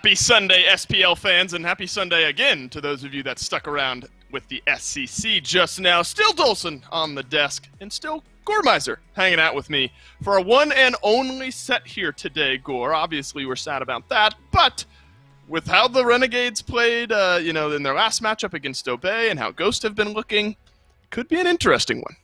Happy Sunday, SPL fans, and happy Sunday again to those of you that stuck around with the SCC just now. Still Dolson on the desk, and still Goremizer hanging out with me for a one and only set here today, Gore. Obviously, we're sad about that, but with how the Renegades played, in their last matchup against Obey and how Ghost have been looking, could be an interesting one.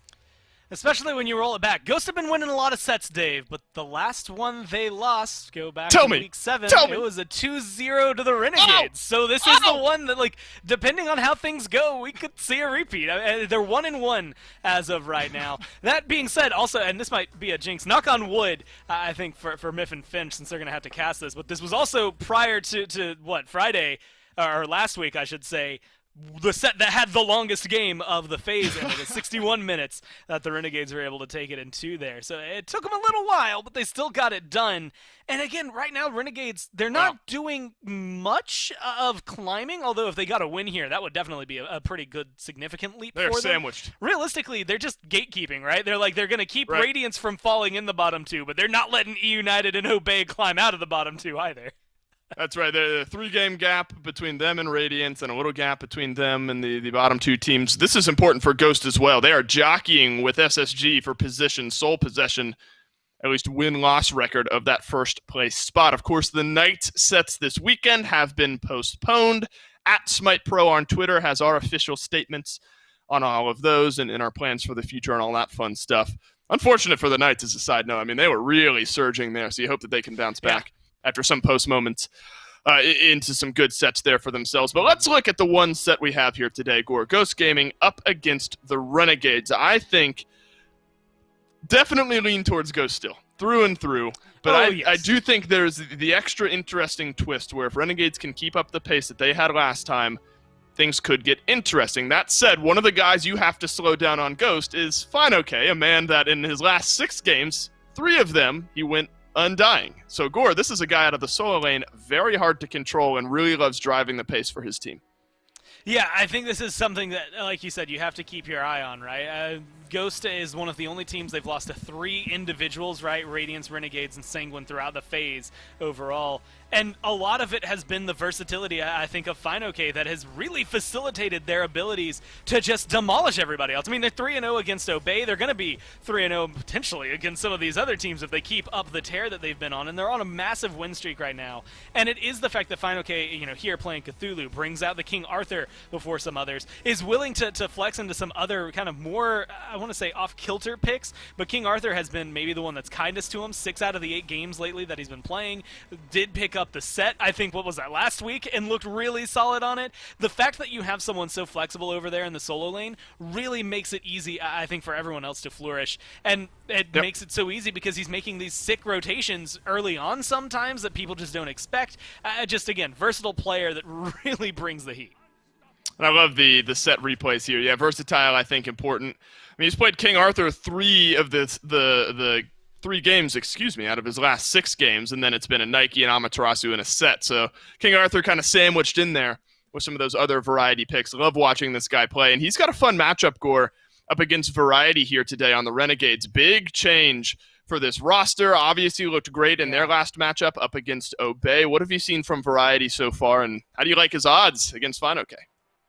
Especially when you roll it back. Ghost have been winning a lot of sets, Dave, but the last one they lost, go back to Week 7, it was a 2-0 to the Renegades. So this is the one that, depending on how things go, we could see a repeat. They're 1-1 as of right now. That being said, also, and this might be a jinx, knock on wood, I think, for Miff and Finch, since they're going to have to cast this, but this was also prior to Friday, or last week, I should say, the set that had the longest game of the phase ended at 61 minutes that the Renegades were able to take it in 2 there. So it took them a little while, but they still got it done. And again, right now, Renegades, they're not doing much of climbing, although if they got a win here, that would definitely be a pretty good, significant leap for them. They're sandwiched. Realistically, they're just gatekeeping, right? They're going to keep Radiance from falling in the bottom 2, but they're not letting E United and Obey climb out of the bottom 2 either. That's right. There's a 3-game gap between them and Radiance and a little gap between them and the bottom 2 teams. This is important for Ghost as well. They are jockeying with SSG for sole possession, at least win-loss record of that first-place spot. Of course, the night sets this weekend have been postponed. At SMITE Pro on Twitter has our official statements on all of those and our plans for the future and all that fun stuff. Unfortunate for the Knights as a side note. I mean, they were really surging there, so you hope that they can bounce back after some post moments into some good sets there for themselves. But let's look at the one set we have here today, Gore. Ghost Gaming up against the Renegades. I think definitely lean towards Ghost still, through and through. But I do think there's the extra interesting twist where if Renegades can keep up the pace that they had last time, things could get interesting. That said, one of the guys you have to slow down on Ghost is Fine OK, a man that in his last 6 games, 3 of them, he went undying. So Gore, this is a guy out of the solo lane, very hard to control and really loves driving the pace for his team. Yeah, I think this is something that, like you said, you have to keep your eye on, right? Ghost is one of the only teams they've lost to 3 individuals, right? Radiance, Renegades, and Sanguine throughout the phase overall. And a lot of it has been the versatility, I think, of Fine OK that has really facilitated their abilities to just demolish everybody else. I mean, they're 3-0 against Obey. They're going to be 3-0 potentially against some of these other teams if they keep up the tear that they've been on. And they're on a massive win streak right now. And it is the fact that Fine OK, here playing Cthulhu, brings out the King Arthur before some others, is willing to flex into some other kind of more, I want to say, off-kilter picks. But King Arthur has been maybe the one that's kindest to him. 6 out of the 8 games lately that he's been playing. Did pick up the set, I think, what was that, last week, and looked really solid on it. The fact that you have someone so flexible over there in the solo lane really makes it easy, I think, for everyone else to flourish. And it makes it so easy because he's making these sick rotations early on sometimes that people just don't expect. Just, again, versatile player that really brings the heat. And I love the set replays here. Yeah, versatile, I think, important. I mean, he's played King Arthur 3 of the 3 games, out of his last 6 games, and then it's been a Nike and Amaterasu in a set. So King Arthur kind of sandwiched in there with some of those other variety picks. Love watching this guy play, and he's got a fun matchup, Gore, up against Variety here today on the Renegades. Big change for this roster. Obviously looked great in their last matchup up against Obey. What have you seen from Variety so far, and how do you like his odds against Fine OK?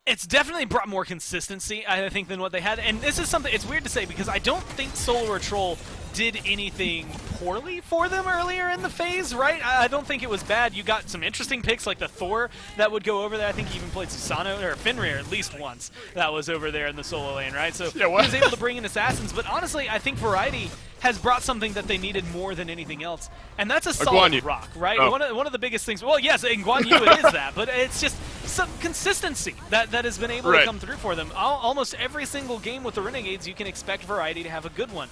It's definitely brought more consistency, I think, than what they had. And this is something, it's weird to say because I don't think Solar Troll did anything poorly for them earlier in the phase, right? I don't think it was bad. You got some interesting picks like the Thor that would go over there. I think he even played Susano, or Fenrir at least once, that was over there in the solo lane, right? So he was able to bring in Assassins. But honestly, I think Variety has brought something that they needed more than anything else, and that's a solid rock, right? One of the biggest things, well, yes, in Guan Yu it is that, but it's just some consistency that has been able to come through for them. Almost every single game with the Renegades, you can expect Variety to have a good one.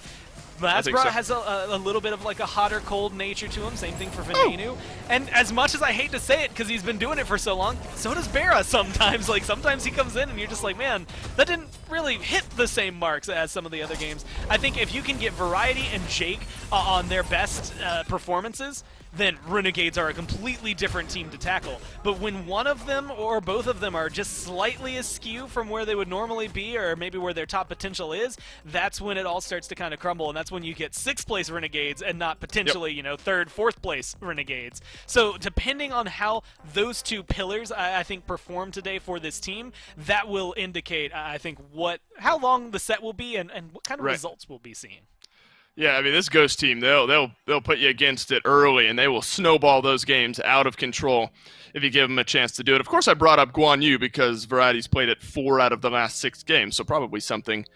Masbra has a little bit of like a hot or cold nature to him. Same thing for Venenu. And as much as I hate to say it because he's been doing it for so long, so does Bera sometimes. Like sometimes he comes in and you're just like, man, that didn't really hit the same marks as some of the other games. I think if you can get Variety and Jake on their best performances, then Renegades are a completely different team to tackle. But when one of them or both of them are just slightly askew from where they would normally be, or maybe where their top potential is, that's when it all starts to kind of crumble, and that's when you get 6th place Renegades and not potentially, you know, 3rd, 4th place Renegades. So depending on how those two pillars, I think, perform today for this team, that will indicate, I think, how long the set will be and what kind of results we'll be seeing. Yeah, I mean, this Ghost team, they'll put you against it early, and they will snowball those games out of control if you give them a chance to do it. Of course, I brought up Guan Yu because Variety's played it 4 out of the last 6 games, so probably something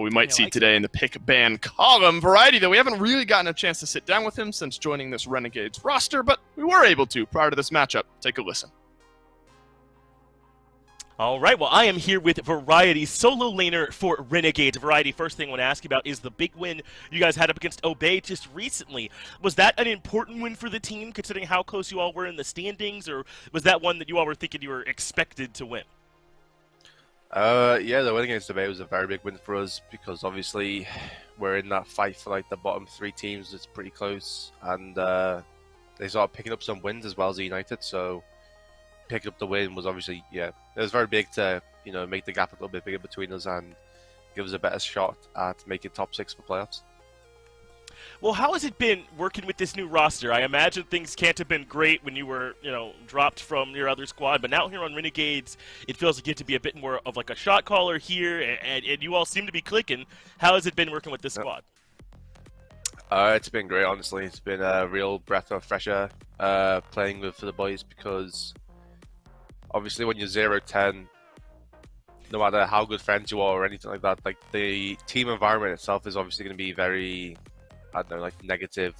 we might see today in the pick ban column. Variety, though, we haven't really gotten a chance to sit down with him since joining this Renegades roster, but we were able to prior to this matchup. Take a listen. All right, well, I am here with Variety, solo laner for Renegades. Variety, first thing I want to ask you about is the big win you guys had up against Obey just recently. Was that an important win for the team, considering how close you all were in the standings, or was that one that you all were thinking you were expected to win? Yeah, the win against Obey was a very big win for us, because obviously we're in that fight for like the bottom 3 teams. It's pretty close, and they started picking up some wins as well as United, so picking up the win was obviously, yeah, it was very big to, you know, make the gap a little bit bigger between us and give us a better shot at making top 6 for playoffs. Well, how has it been working with this new roster? I imagine things can't have been great when you were, you know, dropped from your other squad, but now here on Renegades, it feels like you get to be a bit more of like a shot caller here, and you all seem to be clicking. How has it been working with this squad? It's been great, honestly. It's been a real breath of fresh air playing with the boys, because obviously when you're 0-10, no matter how good friends you are or anything like that, like the team environment itself is obviously going to be very, I don't know, like negative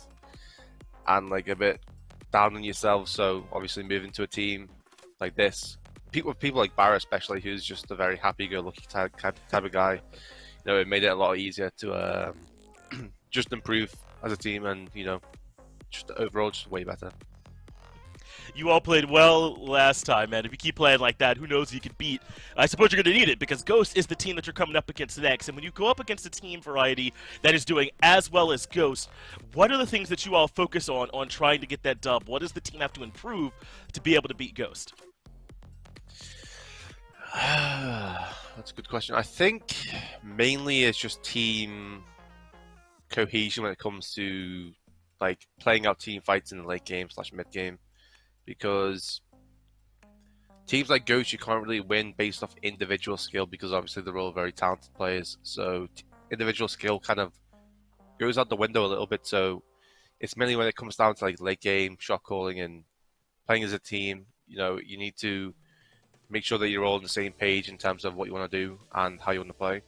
and like a bit down on yourself. So obviously moving to a team like this, people like Barra especially, who's just a very happy-go-lucky type of guy, you know, it made it a lot easier to just improve as a team, and you know, just overall just way better. You all played well last time, man. If you keep playing like that, who knows who you could beat. I suppose you're going to need it, because Ghost is the team that you're coming up against next. And when you go up against a team, Variety, that is doing as well as Ghost, what are the things that you all focus on trying to get that dub? What does the team have to improve to be able to beat Ghost? That's a good question. I think mainly it's just team cohesion when it comes to like playing out team fights in the late game / mid game. Because teams like Ghost, you can't really win based off individual skill, because obviously they're all very talented players. So individual skill kind of goes out the window a little bit. So it's mainly when it comes down to like late game shot calling and playing as a team. You know, you need to make sure that you're all on the same page in terms of what you want to do and how you want to play.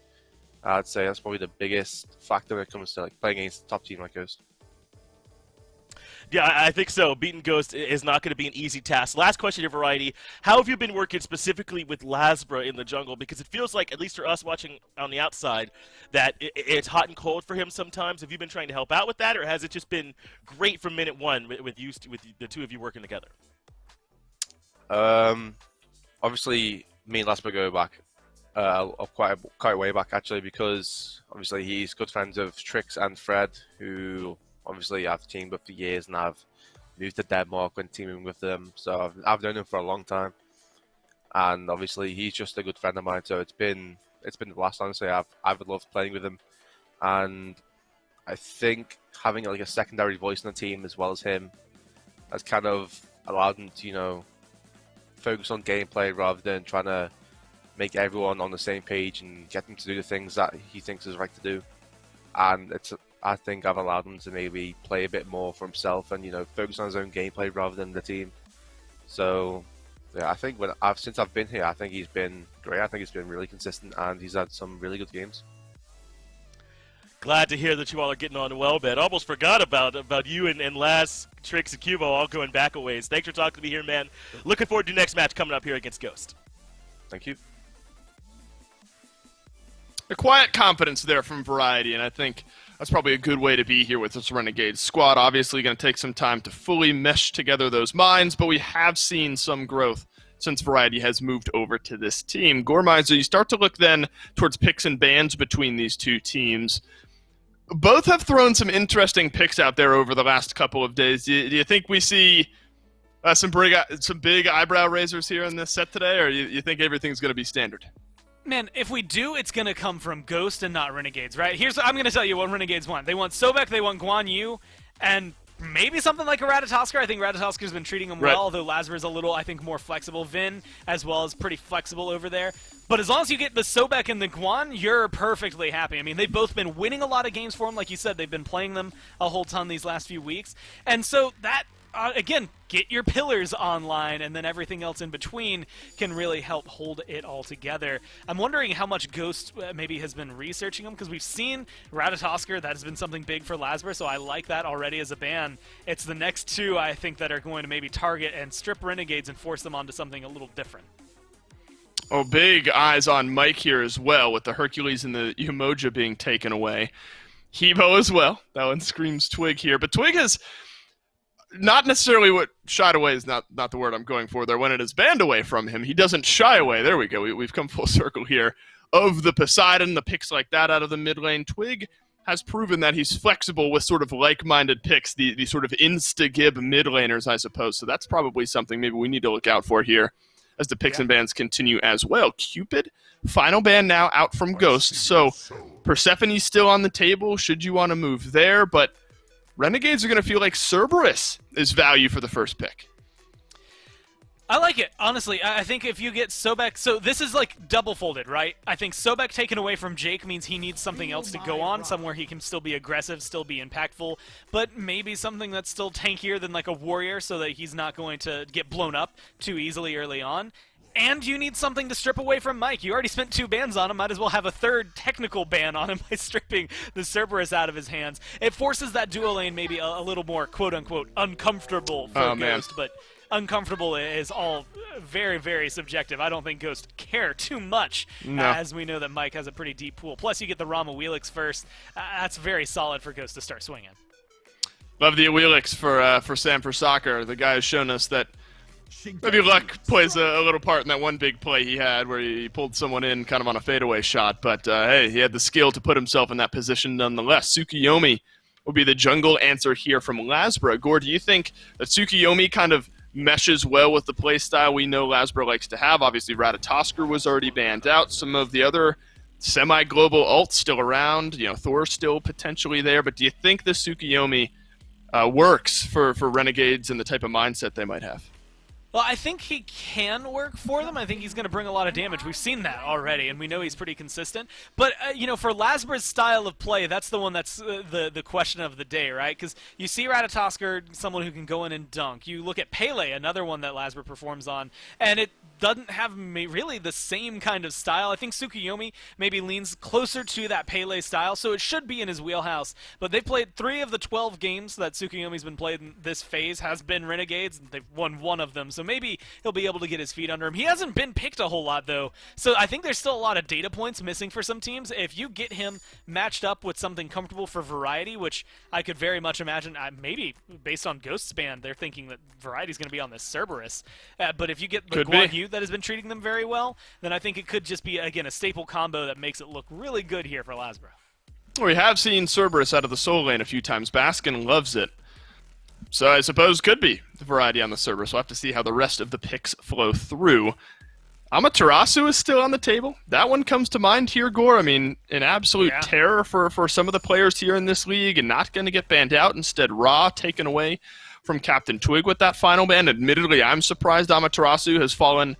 I'd say that's probably the biggest factor when it comes to like playing against a top team like Ghost. Yeah, I think so. Beating Ghost is not going to be an easy task. Last question, Variety. How have you been working specifically with Lasbra in the jungle? Because it feels like, at least for us watching on the outside, that it's hot and cold for him sometimes. Have you been trying to help out with that, or has it just been great from minute one with the two of you working together? Obviously, me and Lasbra go back quite way back, actually, because obviously he's good friends of Trix and Fred, who obviously I've teamed with for years, and I've moved to Denmark when teaming with them. So I've known him for a long time, and obviously he's just a good friend of mine. So it's been a blast, honestly. I've loved playing with him, and I think having like a secondary voice in the team as well as him has kind of allowed him to, you know, focus on gameplay rather than trying to make everyone on the same page and get them to do the things that he thinks is right to do. And I think I've allowed him to maybe play a bit more for himself and, you know, focus on his own gameplay rather than the team. So yeah, I think since I've been here, I think he's been great. I think he's been really consistent, and he's had some really good games. Glad to hear that you all are getting on well, man. Almost forgot about you and Laz, Trix, and Cubo all going back a ways. Thanks for talking to me here, man. Looking forward to the next match coming up here against Ghost. Thank you. A quiet confidence there from Variety, and I think that's probably a good way to be here with this Renegades squad. Obviously going to take some time to fully mesh together those minds, but we have seen some growth since Variety has moved over to this team. Gormizer, you start to look then towards picks and bans between these two teams. both have thrown some interesting picks out there over the last couple of days. Do you think we see some big eyebrow raisers here in this set today, or you think everything's going to be standard? Man, if we do, it's going to come from Ghost and not Renegades, right? I'm going to tell you what Renegades want. They want Sobek, they want Guan Yu, and maybe something like a Ratatoskr. I think Ratatoskr's been treating him well, although Lazar's a little, I think, more flexible. Vin, as well, is pretty flexible over there. But as long as you get the Sobek and the Guan, you're perfectly happy. I mean, they've both been winning a lot of games for him. Like you said, they've been playing them a whole ton these last few weeks. And so that, again, get your pillars online, and then everything else in between can really help hold it all together. I'm wondering how much Ghost maybe has been researching them, because we've seen Ratatoskr. That has been something big for Lazar, so I like that already as a ban. It's the next two, I think, that are going to maybe target and strip Renegades and force them onto something a little different. Oh, big eyes on Mike here as well, with the Hercules and the Umoja being taken away. Hebo as well. That one screams Twig here, but Twig has not necessarily what shied away is not the word I'm going for there. When it is banned away from him, he doesn't shy away. There we go. We've come full circle here. Of the Poseidon, the picks like that out of the mid lane, Twig has proven that he's flexible with sort of like-minded picks, the sort of insta-gib mid laners, I suppose. So that's probably something maybe we need to look out for here as the picks and bans continue as well. Cupid, final ban now out from Ghost. So Persephone's still on the table should you want to move there, but Renegades are going to feel like Cerberus is value for the first pick. I like it, honestly. I think if you get Sobek, so this is like double-folded, right? I think Sobek taken away from Jake means he needs something else to go on, somewhere he can still be aggressive, still be impactful, but maybe something that's still tankier than like a warrior so that he's not going to get blown up too easily early on. And you need something to strip away from Mike. You already spent 2 bans on him. Might as well have a third technical ban on him by stripping the Cerberus out of his hands. It forces that duo lane maybe a little more, quote-unquote, uncomfortable for Ghost. But uncomfortable is all very, very subjective. I don't think Ghost care too much, as we know that Mike has a pretty deep pool. Plus, you get the Rama Wheelix first. That's very solid for Ghost to start swinging. Love the Wheelix for Sam for Soccer. The guy has shown us that maybe luck plays a little part in that one big play he had where he pulled someone in kind of on a fadeaway shot. But, hey, he had the skill to put himself in that position nonetheless. Tsukuyomi will be the jungle answer here from Lasbra. Gore, do you think that Tsukuyomi kind of meshes well with the playstyle we know Lasbra likes to have? Obviously, Ratatoskr was already banned out. Some of the other semi-global ults still around. You know, Thor's still potentially there. But do you think this Tsukuyomi works for Renegades and the type of mindset they might have? Well, I think he can work for them. I think he's going to bring a lot of damage. We've seen that already, and we know he's pretty consistent. But, you know, for Lasbra's style of play, that's the one that's the question of the day, right? Because you see Ratatoskr, someone who can go in and dunk. You look at Pele, another one that Lasbra performs on, and it doesn't have really the same kind of style. I think Tsukuyomi maybe leans closer to that Pele style, so it should be in his wheelhouse. But they've played 3 of the 12 games that Tsukuyomi's been played in this phase has been Renegades, and they've won 1 of them. So maybe he'll be able to get his feet under him. He hasn't been picked a whole lot, though, so I think there's still a lot of data points missing for some teams. If you get him matched up with something comfortable for Variety, which I could very much imagine, maybe based on Ghost's ban, they're thinking that Variety's going to be on this Cerberus. But if you get the Guan Yu that has been treating them very well, then I think it could just be, again, a staple combo that makes it look really good here for Lasbra. We have seen Cerberus out of the soul lane a few times. Baskin loves it. So I suppose could be the Variety on the Cerberus. We'll have to see how the rest of the picks flow through. Amaterasu is still on the table. That one comes to mind here, Gore. I mean, an absolute terror for some of the players here in this league and not going to get banned out. Instead, Ra taken away from Captain Twig with that final ban. Admittedly, I'm surprised Amaterasu has fallen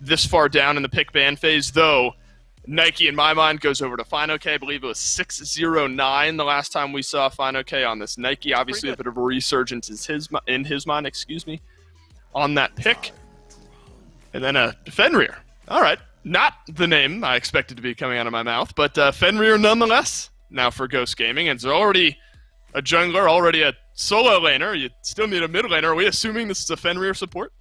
this far down in the pick ban phase, though Nike, in my mind, goes over to FineOK. I believe it was 609 the last time we saw FineOK on this Nike. Obviously, a bit of a resurgence in his mind, on that pick. And then Fenrir. All right. Not the name I expected to be coming out of my mouth, but Fenrir nonetheless now for Ghost Gaming. And it's already a jungler, already a solo laner. You still need a mid laner. Are we assuming this is a Fenrir support?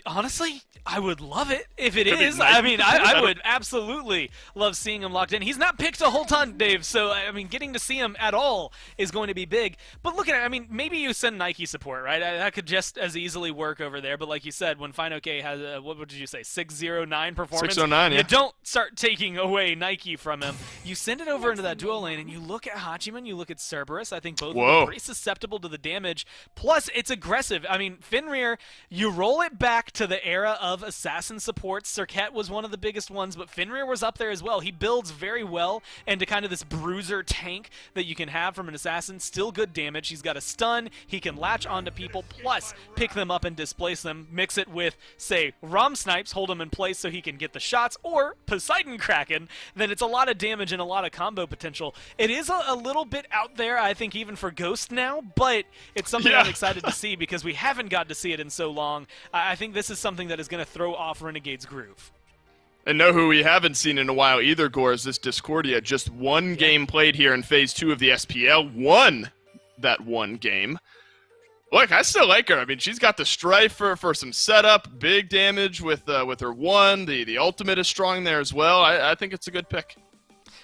Honestly, I would love it if it Could be is. nice. I mean, I would absolutely love seeing him locked in. He's not picked a whole ton, Dave, so, I mean, getting to see him at all is going to be big. But look at it. I mean, maybe you send Nike support, right? That could just as easily work over there. But like you said, when FineOK has, what did you say, 609 performance? 609, yeah. You don't start taking away Nike from him. You send it over into that duo lane, and you look at Hachiman, you look at Cerberus. I think both of them are pretty susceptible to the damage. Plus, it's aggressive. I mean, Fenrir, you roll it back to the era of assassin supports. Serket was one of the biggest ones, but Fenrir was up there as well. He builds very well into kind of this bruiser tank that you can have from an assassin. Still good damage. He's got a stun. He can latch onto people, plus pick them up and displace them. Mix it with, say, Rom Snipes, hold him in place so he can get the shots, or Poseidon Kraken. Then it's a lot of damage and a lot of combo potential. It is a little bit out there, I think, even for Ghost now, but it's something I'm excited to see because we haven't got to see it in so long. I think this is something that is going to throw off Renegade's groove. And know who we haven't seen in a while either, Gore, is this Discordia. Just one game played here in Phase 2 of the SPL. Won that one game. Look, I still like her. I mean, she's got the Strife for some setup, big damage with her one. The ultimate is strong there as well. I think it's a good pick.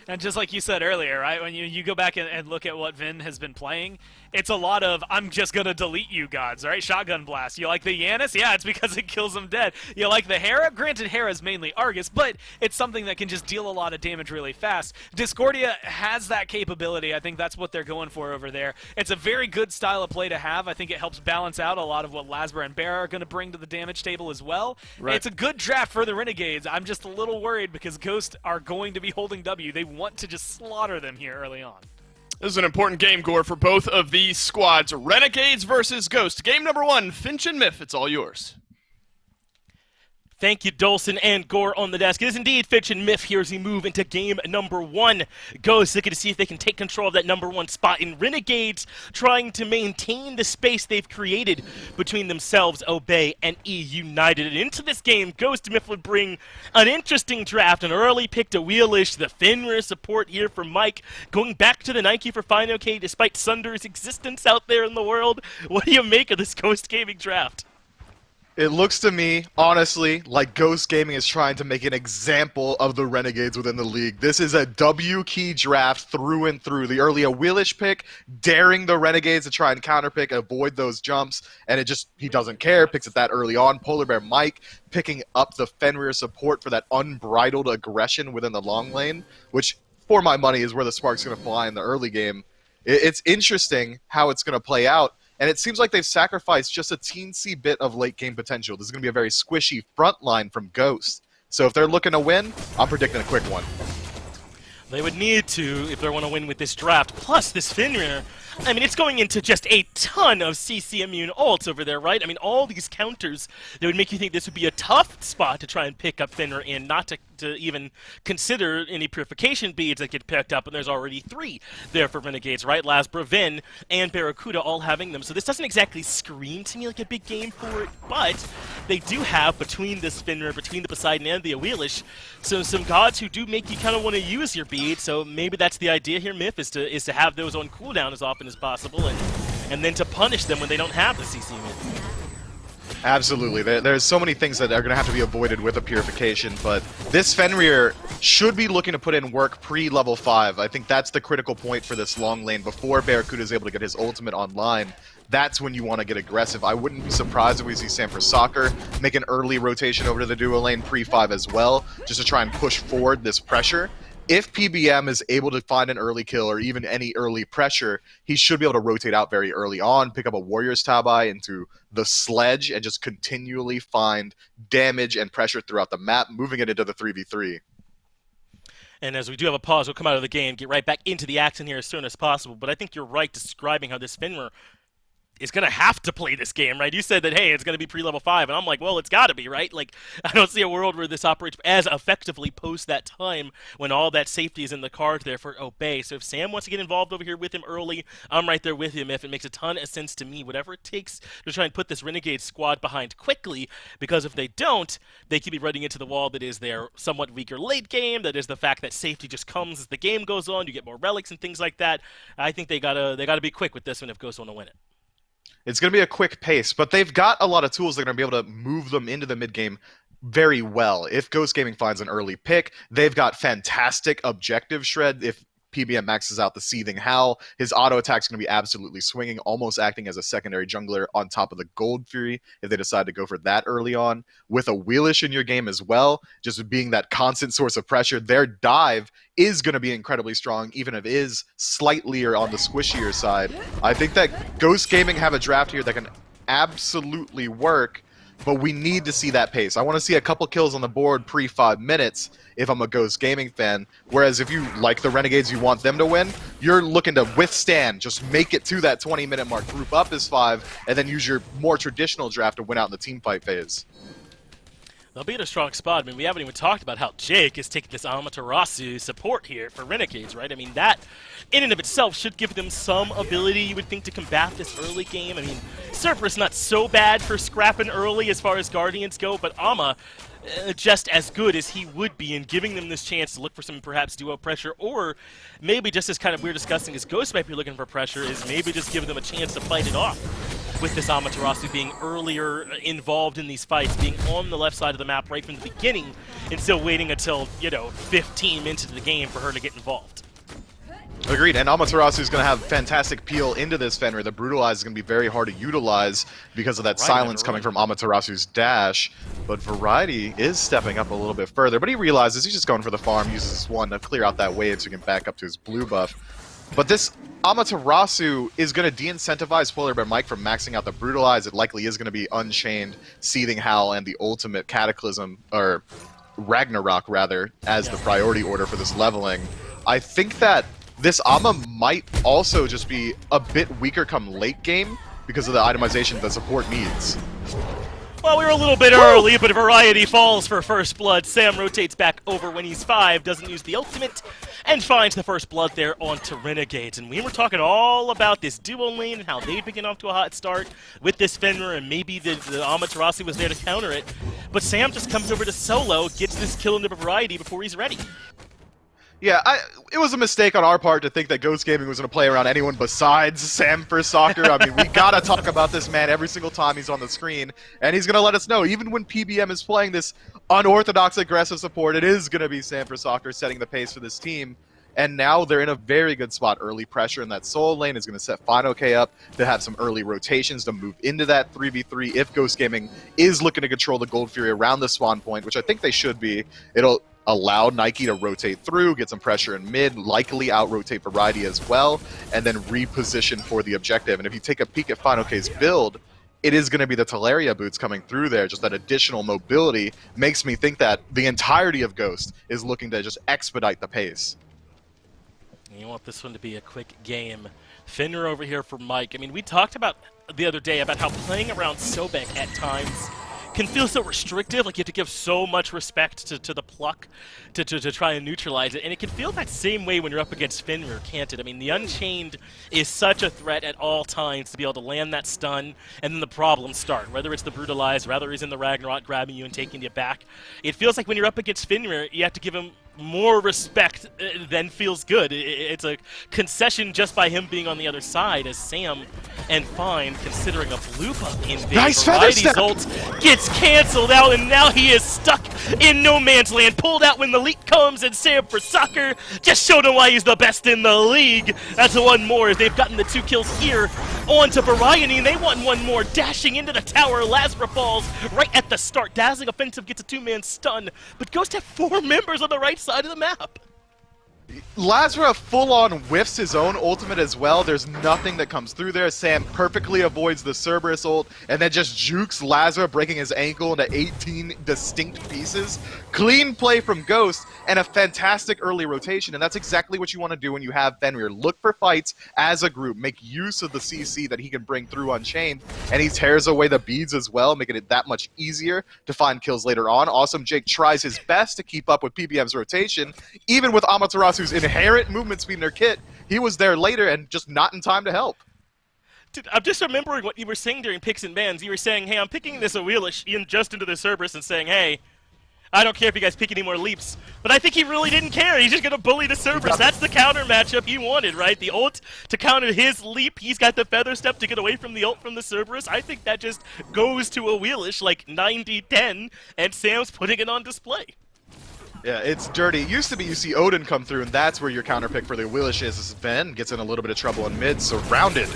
And just like you said earlier, right, when you go back and look at what Vin has been playing, it's a lot of, I'm just going to delete you gods, right? Shotgun Blast. You like the Yanis? Yeah, it's because it kills them dead. You like the Hera? Granted, Hera's mainly Argus, but it's something that can just deal a lot of damage really fast. Discordia has that capability. I think that's what they're going for over there. It's a very good style of play to have. I think it helps balance out a lot of what Lasber and Bear are going to bring to the damage table as well. Right. It's a good draft for the Renegades. I'm just a little worried because Ghost are going to be holding W. They want to just slaughter them here early on. This is an important game, Gore, for both of these squads. Renegades versus Ghost. Game number 1, Finch and Myth. It's all yours. Thank you, Dolson and Gore on the desk. It is indeed Finch and Myth here as we move into game number 1. Ghosts looking to see if they can take control of that number 1 spot, and Renegades trying to maintain the space they've created between themselves, Obey, and E United. And into this game, Ghost and Myth would bring an interesting draft. An early pick to Wheelish, the Fenrir support here for Mike, going back to the Nike for FineOK despite Sunder's existence out there in the world. What do you make of this Ghost Gaming draft? It looks to me, honestly, like Ghost Gaming is trying to make an example of the Renegades within the league. This is a W key draft through and through. The early Wheelish pick, daring the Renegades to try and counterpick, avoid those jumps, and he doesn't care, picks it that early on. Polar Bear Mike picking up the Fenrir support for that unbridled aggression within the long lane, which, for my money, is where the spark's going to fly in the early game. It's interesting how it's going to play out. And it seems like they've sacrificed just a teensy bit of late-game potential. This is going to be a very squishy front line from Ghost. So if they're looking to win, I'm predicting a quick one. They would need to if they want to win with this draft. Plus, this Fenrir, I mean, it's going into just a ton of CC immune ults over there, right? I mean, all these counters that would make you think this would be a tough spot to try and pick up Fenrir in, not to even consider any purification beads that get picked up, and there's already 3 there for Renegades, right? Lasbra, Vin, and Barracuda all having them. So this doesn't exactly scream to me like a big game for it, but they do have, between this Fenrir, between the Poseidon and the Awelish, so some gods who do make you kind of want to use your bead. So maybe that's the idea here, Myth, is to have those on cooldown as often as possible, and then to punish them when they don't have the CC mid. Absolutely. There's so many things that are going to have to be avoided with a purification, but this Fenrir should be looking to put in work pre-level 5. I think that's the critical point for this long lane. Before Barracuda is able to get his ultimate online, that's when you want to get aggressive. I wouldn't be surprised if we see Sanford Soccer make an early rotation over to the duo lane pre-5 as well, just to try and push forward this pressure. If PBM is able to find an early kill or even any early pressure, he should be able to rotate out very early on, pick up a Warrior's Tabi into the Sledge, and just continually find damage and pressure throughout the map, moving it into the 3v3. And as we do have a pause, we'll come out of the game, get right back into the action here as soon as possible. But I think you're right describing how this Fenrir is going to have to play this game, right? You said that, hey, it's going to be pre-level 5, and I'm like, well, it's got to be, right? Like, I don't see a world where this operates as effectively post that time when all that safety is in the cards there for Obey. So if Sam wants to get involved over here with him early, I'm right there with him. If it makes a ton of sense to me, whatever it takes to try and put this Renegade squad behind quickly, because if they don't, they could be running into the wall that is their somewhat weaker late game, that is the fact that safety just comes as the game goes on, you get more relics and things like that. I think they gotta be quick with this one if Ghosts want to win it. It's going to be a quick pace, but they've got a lot of tools that are going to be able to move them into the mid game very well. If Ghost Gaming finds an early pick, they've got fantastic objective shred. If PBM maxes out the Seething Howl, his auto attack's going to be absolutely swinging, almost acting as a secondary jungler on top of the Gold Fury if they decide to go for that early on. With a Wheelish in your game as well, just being that constant source of pressure, their dive is going to be incredibly strong, even if it is slightly on the squishier side. I think that Ghost Gaming have a draft here that can absolutely work, but we need to see that pace. I want to see a couple kills on the board pre 5 minutes if I'm a Ghost Gaming fan. Whereas if you like the Renegades, you want them to win, you're looking to withstand, just make it to that 20-minute mark, group up as 5, and then use your more traditional draft to win out in the team fight phase. They'll be in a strong spot. I mean, we haven't even talked about how Jake is taking this Amaterasu support here for Renegades, right? I mean, that in and of itself should give them some ability, you would think, to combat this early game. I mean, Cerberus not so bad for scrapping early as far as Guardians go, but Ama just as good as he would be in giving them this chance to look for some perhaps duo pressure, or maybe just as kind of we're discussing as Ghost might be looking for pressure, is maybe just give them a chance to fight it off with this Amaterasu being earlier involved in these fights, being on the left side of the map right from the beginning, and still waiting until, 15 minutes into the game for her to get involved. Agreed, and Amaterasu is going to have fantastic peel into this Fenrir. The Brutalize is going to be very hard to utilize because of that silence coming from Amaterasu's dash. But Variety is stepping up a little bit further, but he realizes he's just going for the farm, uses his one to clear out that wave so he can back up to his blue buff. But this Amaterasu is going to de-incentivize Polar Bear Mike from maxing out the Brutalize. It likely is going to be Unchained, Seething Howl, and the ultimate Cataclysm, or Ragnarok rather, as the priority order for this leveling. I think that this Ama might also just be a bit weaker come late game because of the itemization that support needs. Well, we were a little bit early, but Variety falls for first blood. Sam rotates back over when he's 5, doesn't use the ultimate, and finds the first blood there onto Renegades. And we were talking all about this duo lane and how they'd begin off to a hot start with this Fenrir, and maybe the Amaterasu was there to counter it. But Sam just comes over to solo, gets this kill into Variety before he's ready. Yeah, it was a mistake on our part to think that Ghost Gaming was going to play around anyone besides Sam for Soccer. I mean, we got to talk about this man every single time he's on the screen, and he's going to let us know, even when PBM is playing this unorthodox aggressive support, it is going to be Sam for Soccer setting the pace for this team. And now they're in a very good spot. Early pressure in that Soul lane is going to set Fine OK up to have some early rotations to move into that 3v3 if Ghost Gaming is looking to control the Gold Fury around the spawn point, which I think they should be. It'll allow Nike to rotate through, get some pressure in mid, likely out-rotate Variety as well, and then reposition for the objective. And if you take a peek at Fine OK's build, it is going to be the Teleria boots coming through there. Just that additional mobility makes me think that the entirety of Ghost is looking to just expedite the pace. You want this one to be a quick game. Fenrir over here for Mike. I mean, we talked about the other day about how playing around Sobek at times can feel so restrictive, like you have to give so much respect to the pluck to try and neutralize it, and it can feel that same way when you're up against Fenrir, can't it? I mean, the Unchained is such a threat at all times to be able to land that stun, and then the problems start, whether it's the Brutalize, whether he's in the Ragnarok grabbing you and taking you back. It feels like when you're up against Fenrir, you have to give him more respect than feels good. It's a concession just by him being on the other side, as Sam and Fine considering a blue buff in Nice feather step! Ult gets cancelled out, and now he is stuck in no man's land, pulled out when the leak comes, and Sam for Soccer just showed him why he's the best in the league. That's one more as they've gotten the 2 kills here onto Variety, and they want one more, dashing into the tower. Lazra falls right at the start. Dazzling Offensive gets a 2-man stun, but Ghost have 4 members on the right side of the map. Lazra full-on whiffs his own ultimate as well. There's nothing that comes through there. Sam perfectly avoids the Cerberus ult and then just jukes Lazra, breaking his ankle into 18 distinct pieces. Clean play from Ghost and a fantastic early rotation, and that's exactly what you want to do when you have Fenrir. Look for fights as a group. Make use of the CC that he can bring through Unchained, and he tears away the beads as well, making it that much easier to find kills later on. Awesome Jake tries his best to keep up with PBM's rotation, even with Amaterasu's inherent movement speed in their kit. He was there later and just not in time to help. Dude, I'm just remembering what you were saying during picks and bans. You were saying, hey, I'm picking this Wheelish in just into the Cerberus and saying, hey, I don't care if you guys pick any more leaps, but I think he really didn't care. He's just going to bully the Cerberus. That's the counter matchup he wanted, right? The ult to counter his leap. He's got the feather step to get away from the ult from the Cerberus. I think that just goes to a wheelish like 90-10, and Sam's putting it on display. Yeah, it's dirty. It used to be you see Odin come through, and that's where your counter pick for the Willish is. Sven gets in a little bit of trouble in mid, surrounded.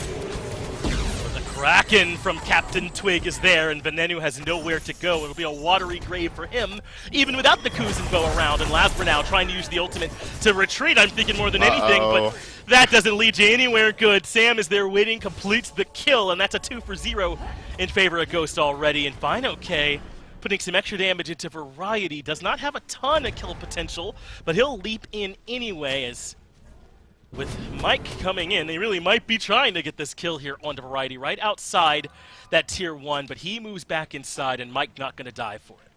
Kraken from Captain Twig is there, and Venenu has nowhere to go. It'll be a watery grave for him, even without the Kuzenbo around. And Lasper now trying to use the ultimate to retreat, I'm thinking more than anything, but that doesn't lead you anywhere good. Sam is there waiting, completes the kill, and that's a 2 for 0 in favor of Ghost already. And fine, okay, putting some extra damage into Variety. Does not have a ton of kill potential, but he'll leap in anyway as... with Mike coming in, they really might be trying to get this kill here onto Variety right outside that tier 1, but he moves back inside, and Mike not going to die for it.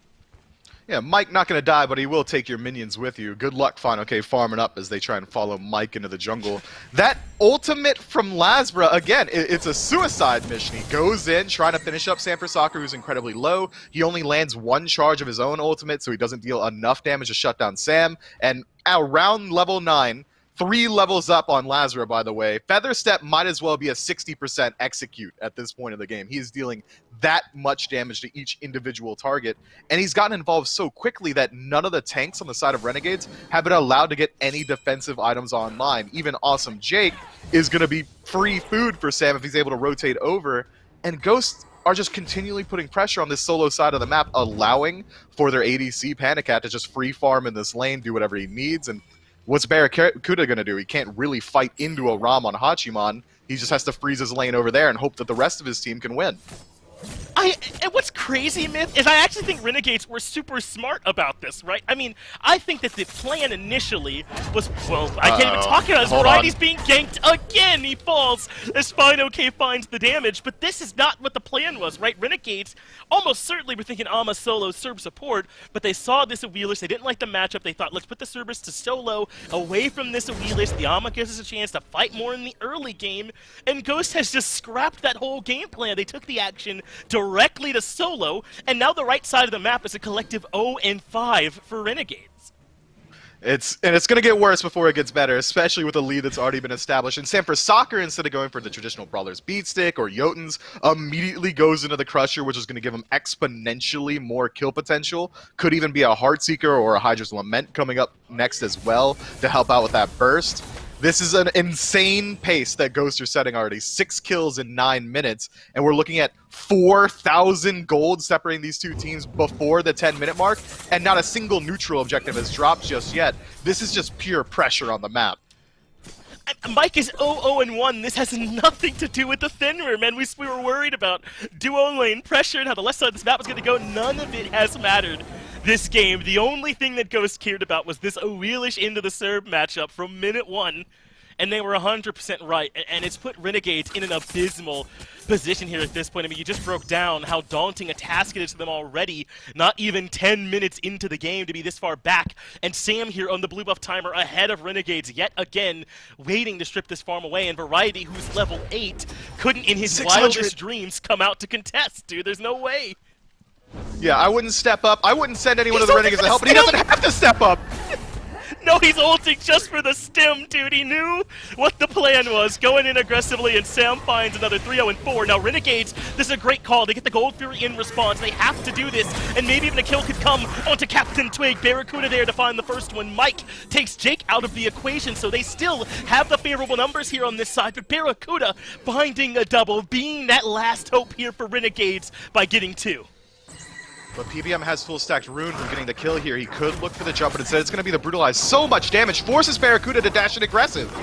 Yeah, Mike not going to die, but he will take your minions with you. Good luck, Fine OK, farming up as they try and follow Mike into the jungle. That ultimate from Lasbra, again, it's a suicide mission. He goes in trying to finish up Sanford Soccer, who's incredibly low. He only lands 1 charge of his own ultimate, so he doesn't deal enough damage to shut down Sam. And around level 9, 3 levels up on Lazara, by the way. Feather Step might as well be a 60% execute at this point of the game. He's dealing that much damage to each individual target, and he's gotten involved so quickly that none of the tanks on the side of Renegades have been allowed to get any defensive items online. Even Awesome Jake is going to be free food for Sam if he's able to rotate over, and Ghosts are just continually putting pressure on this solo side of the map, allowing for their ADC Panic Cat to just free farm in this lane, do whatever he needs, and what's Barracuda going to do? He can't really fight into a Ram on Hachiman. He just has to freeze his lane over there and hope that the rest of his team can win. And what's crazy, Myth, is I actually think Renegades were super smart about this, right? I mean, I think that the plan initially was, well, I can't even talk about it. Variety's being ganked again. He falls. As Fine OK finds the damage, but this is not what the plan was, right? Renegades almost certainly were thinking Ama solo Serb support, but they saw this Wheelish. They didn't like the matchup. They thought, let's put the Cerberus to solo away from this Wheelish. The Ama gives us a chance to fight more in the early game, and Ghost has just scrapped that whole game plan. They took the action directly to solo, and now the right side of the map is a collective 0-5 for Renegades. It's going to get worse before it gets better, especially with a lead that's already been established. And Sanford Soccer, instead of going for the traditional Brawler's Beatstick or Jotuns, immediately goes into the Crusher, which is going to give him exponentially more kill potential. Could even be a Heartseeker or a Hydra's Lament coming up next as well to help out with that burst. This is an insane pace that Ghosts are setting already. 6 kills in 9 minutes, and we're looking at 4,000 gold separating these two teams before the 10-minute mark, and not a single neutral objective has dropped just yet. This is just pure pressure on the map. Mike is 0-0-1. This has nothing to do with the Fenrir, man. We were worried about duo lane pressure and how the left side of this map was going to go. None of it has mattered this game. The only thing that Ghost cared about was this Wheelish into the Serb matchup from minute 1. And they were 100% right, and it's put Renegades in an abysmal position here at this point. I mean, you just broke down how daunting a task it is to them already, not even 10 minutes into the game to be this far back, and Sam here on the blue buff timer ahead of Renegades yet again, waiting to strip this farm away, and Variety, who's level 8, couldn't in his 600. wildest dreams come out to contest, dude. There's no way. Yeah, I wouldn't step up. I wouldn't send anyone to the Renegades to help, but he doesn't have to step up! No, he's ulting just for the stim, dude. He knew what the plan was, going in aggressively, and Sam finds another 3-0-4. Now, Renegades, this is a great call. They get the Gold Fury in response. They have to do this, and maybe even a kill could come onto Captain Twig. Barracuda there to find the first one. Mike takes Jake out of the equation, so they still have the favorable numbers here on this side, but Barracuda finding a double, being that last hope here for Renegades by getting 2. But PBM has full stacked rune from getting the kill here. He could look for the jump, but instead it's going to be the brutalized. So much damage forces Barracuda to dash in aggressive.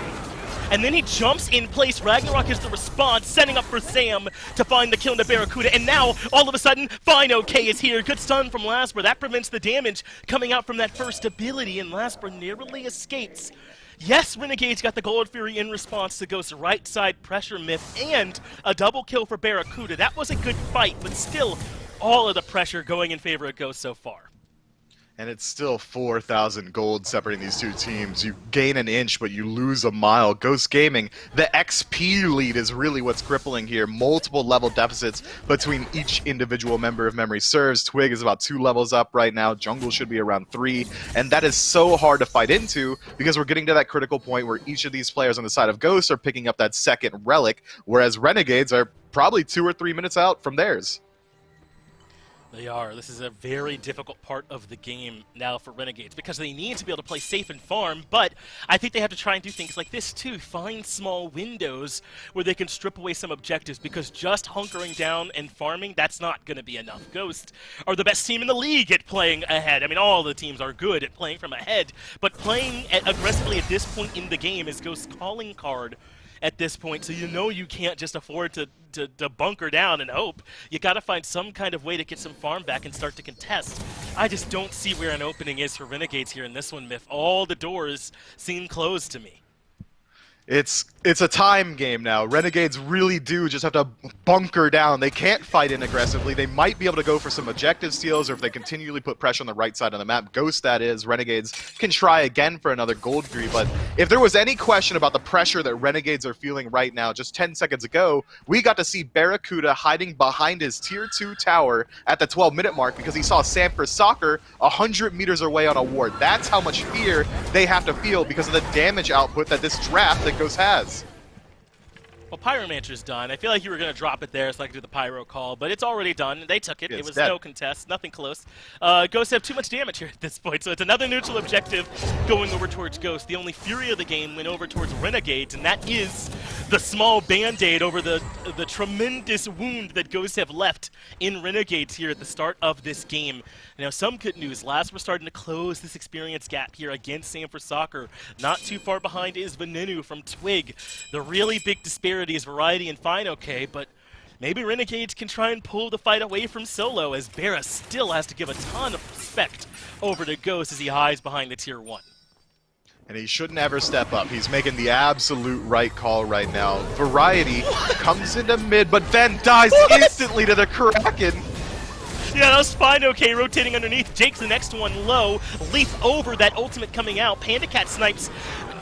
And then he jumps in place. Ragnarok is the response, setting up for Sam to find the kill into Barracuda. And now, all of a sudden, Fine OK is here. Good stun from Lasper. That prevents the damage coming out from that first ability, and Lasper narrowly escapes. Yes, Renegades got the Gold Fury in response to Ghost's right side pressure myth and a double kill for Barracuda. That was a good fight, but still, all of the pressure going in favor of Ghost so far. And it's still 4,000 gold separating these two teams. You gain an inch, but you lose a mile. Ghost Gaming, the XP lead is really what's crippling here. Multiple level deficits between each individual member of Memory Serves. Twig is about 2 levels up right now. Jungle should be around 3. And that is so hard to fight into because we're getting to that critical point where each of these players on the side of Ghost are picking up that second relic, whereas Renegades are probably 2 or 3 minutes out from theirs. They are. This is a very difficult part of the game now for Renegades because they need to be able to play safe and farm, but I think they have to try and do things like this too. Find small windows where they can strip away some objectives because just hunkering down and farming, that's not going to be enough. Ghost are the best team in the league at playing ahead. I mean, all the teams are good at playing from ahead, but playing aggressively at this point in the game is Ghost's calling card at this point, so you know you can't just afford to bunker down and hope. You got to find some kind of way to get some farm back and start to contest. I just don't see where an opening is for Renegades here in this one, Myth. All the doors seem closed to me. It's a time game now. Renegades really do just have to bunker down. They can't fight in aggressively. They might be able to go for some objective steals, or if they continually put pressure on the right side of the map, Ghost that is, Renegades can try again for another gold degree. But if there was any question about the pressure that Renegades are feeling right now, just 10 seconds ago, we got to see Barracuda hiding behind his tier 2 tower at the 12-minute mark because he saw Sanford Soccer 100 meters away on a ward. That's how much fear they have to feel because of the damage output that this draft that Ghost has. Well, Pyromancer's done. I feel like you were going to drop it there so I could do the Pyro call, but it's already done. They took it. It was no contest, nothing close. Ghosts have too much damage here at this point, so it's another neutral objective going over towards Ghost. The only Fury of the game went over towards Renegades, and that is the small Band-Aid over the tremendous wound that Ghosts have left in Renegades here at the start of this game. Now, some good news. Last, we're starting to close this experience gap here against Sanford Soccer. Not too far behind is Venenu from Twig. The really big disparity is Variety and Fine okay, but maybe Renegades can try and pull the fight away from Solo as Barra still has to give a ton of respect over to Ghost as he hides behind the tier 1. And he shouldn't ever step up. He's making the absolute right call right now. Variety comes into mid, but then dies instantly to the Kraken. Yeah, that was fine, okay, rotating underneath. Jake's the next one low. Leaf over that ultimate coming out. Panda Cat snipes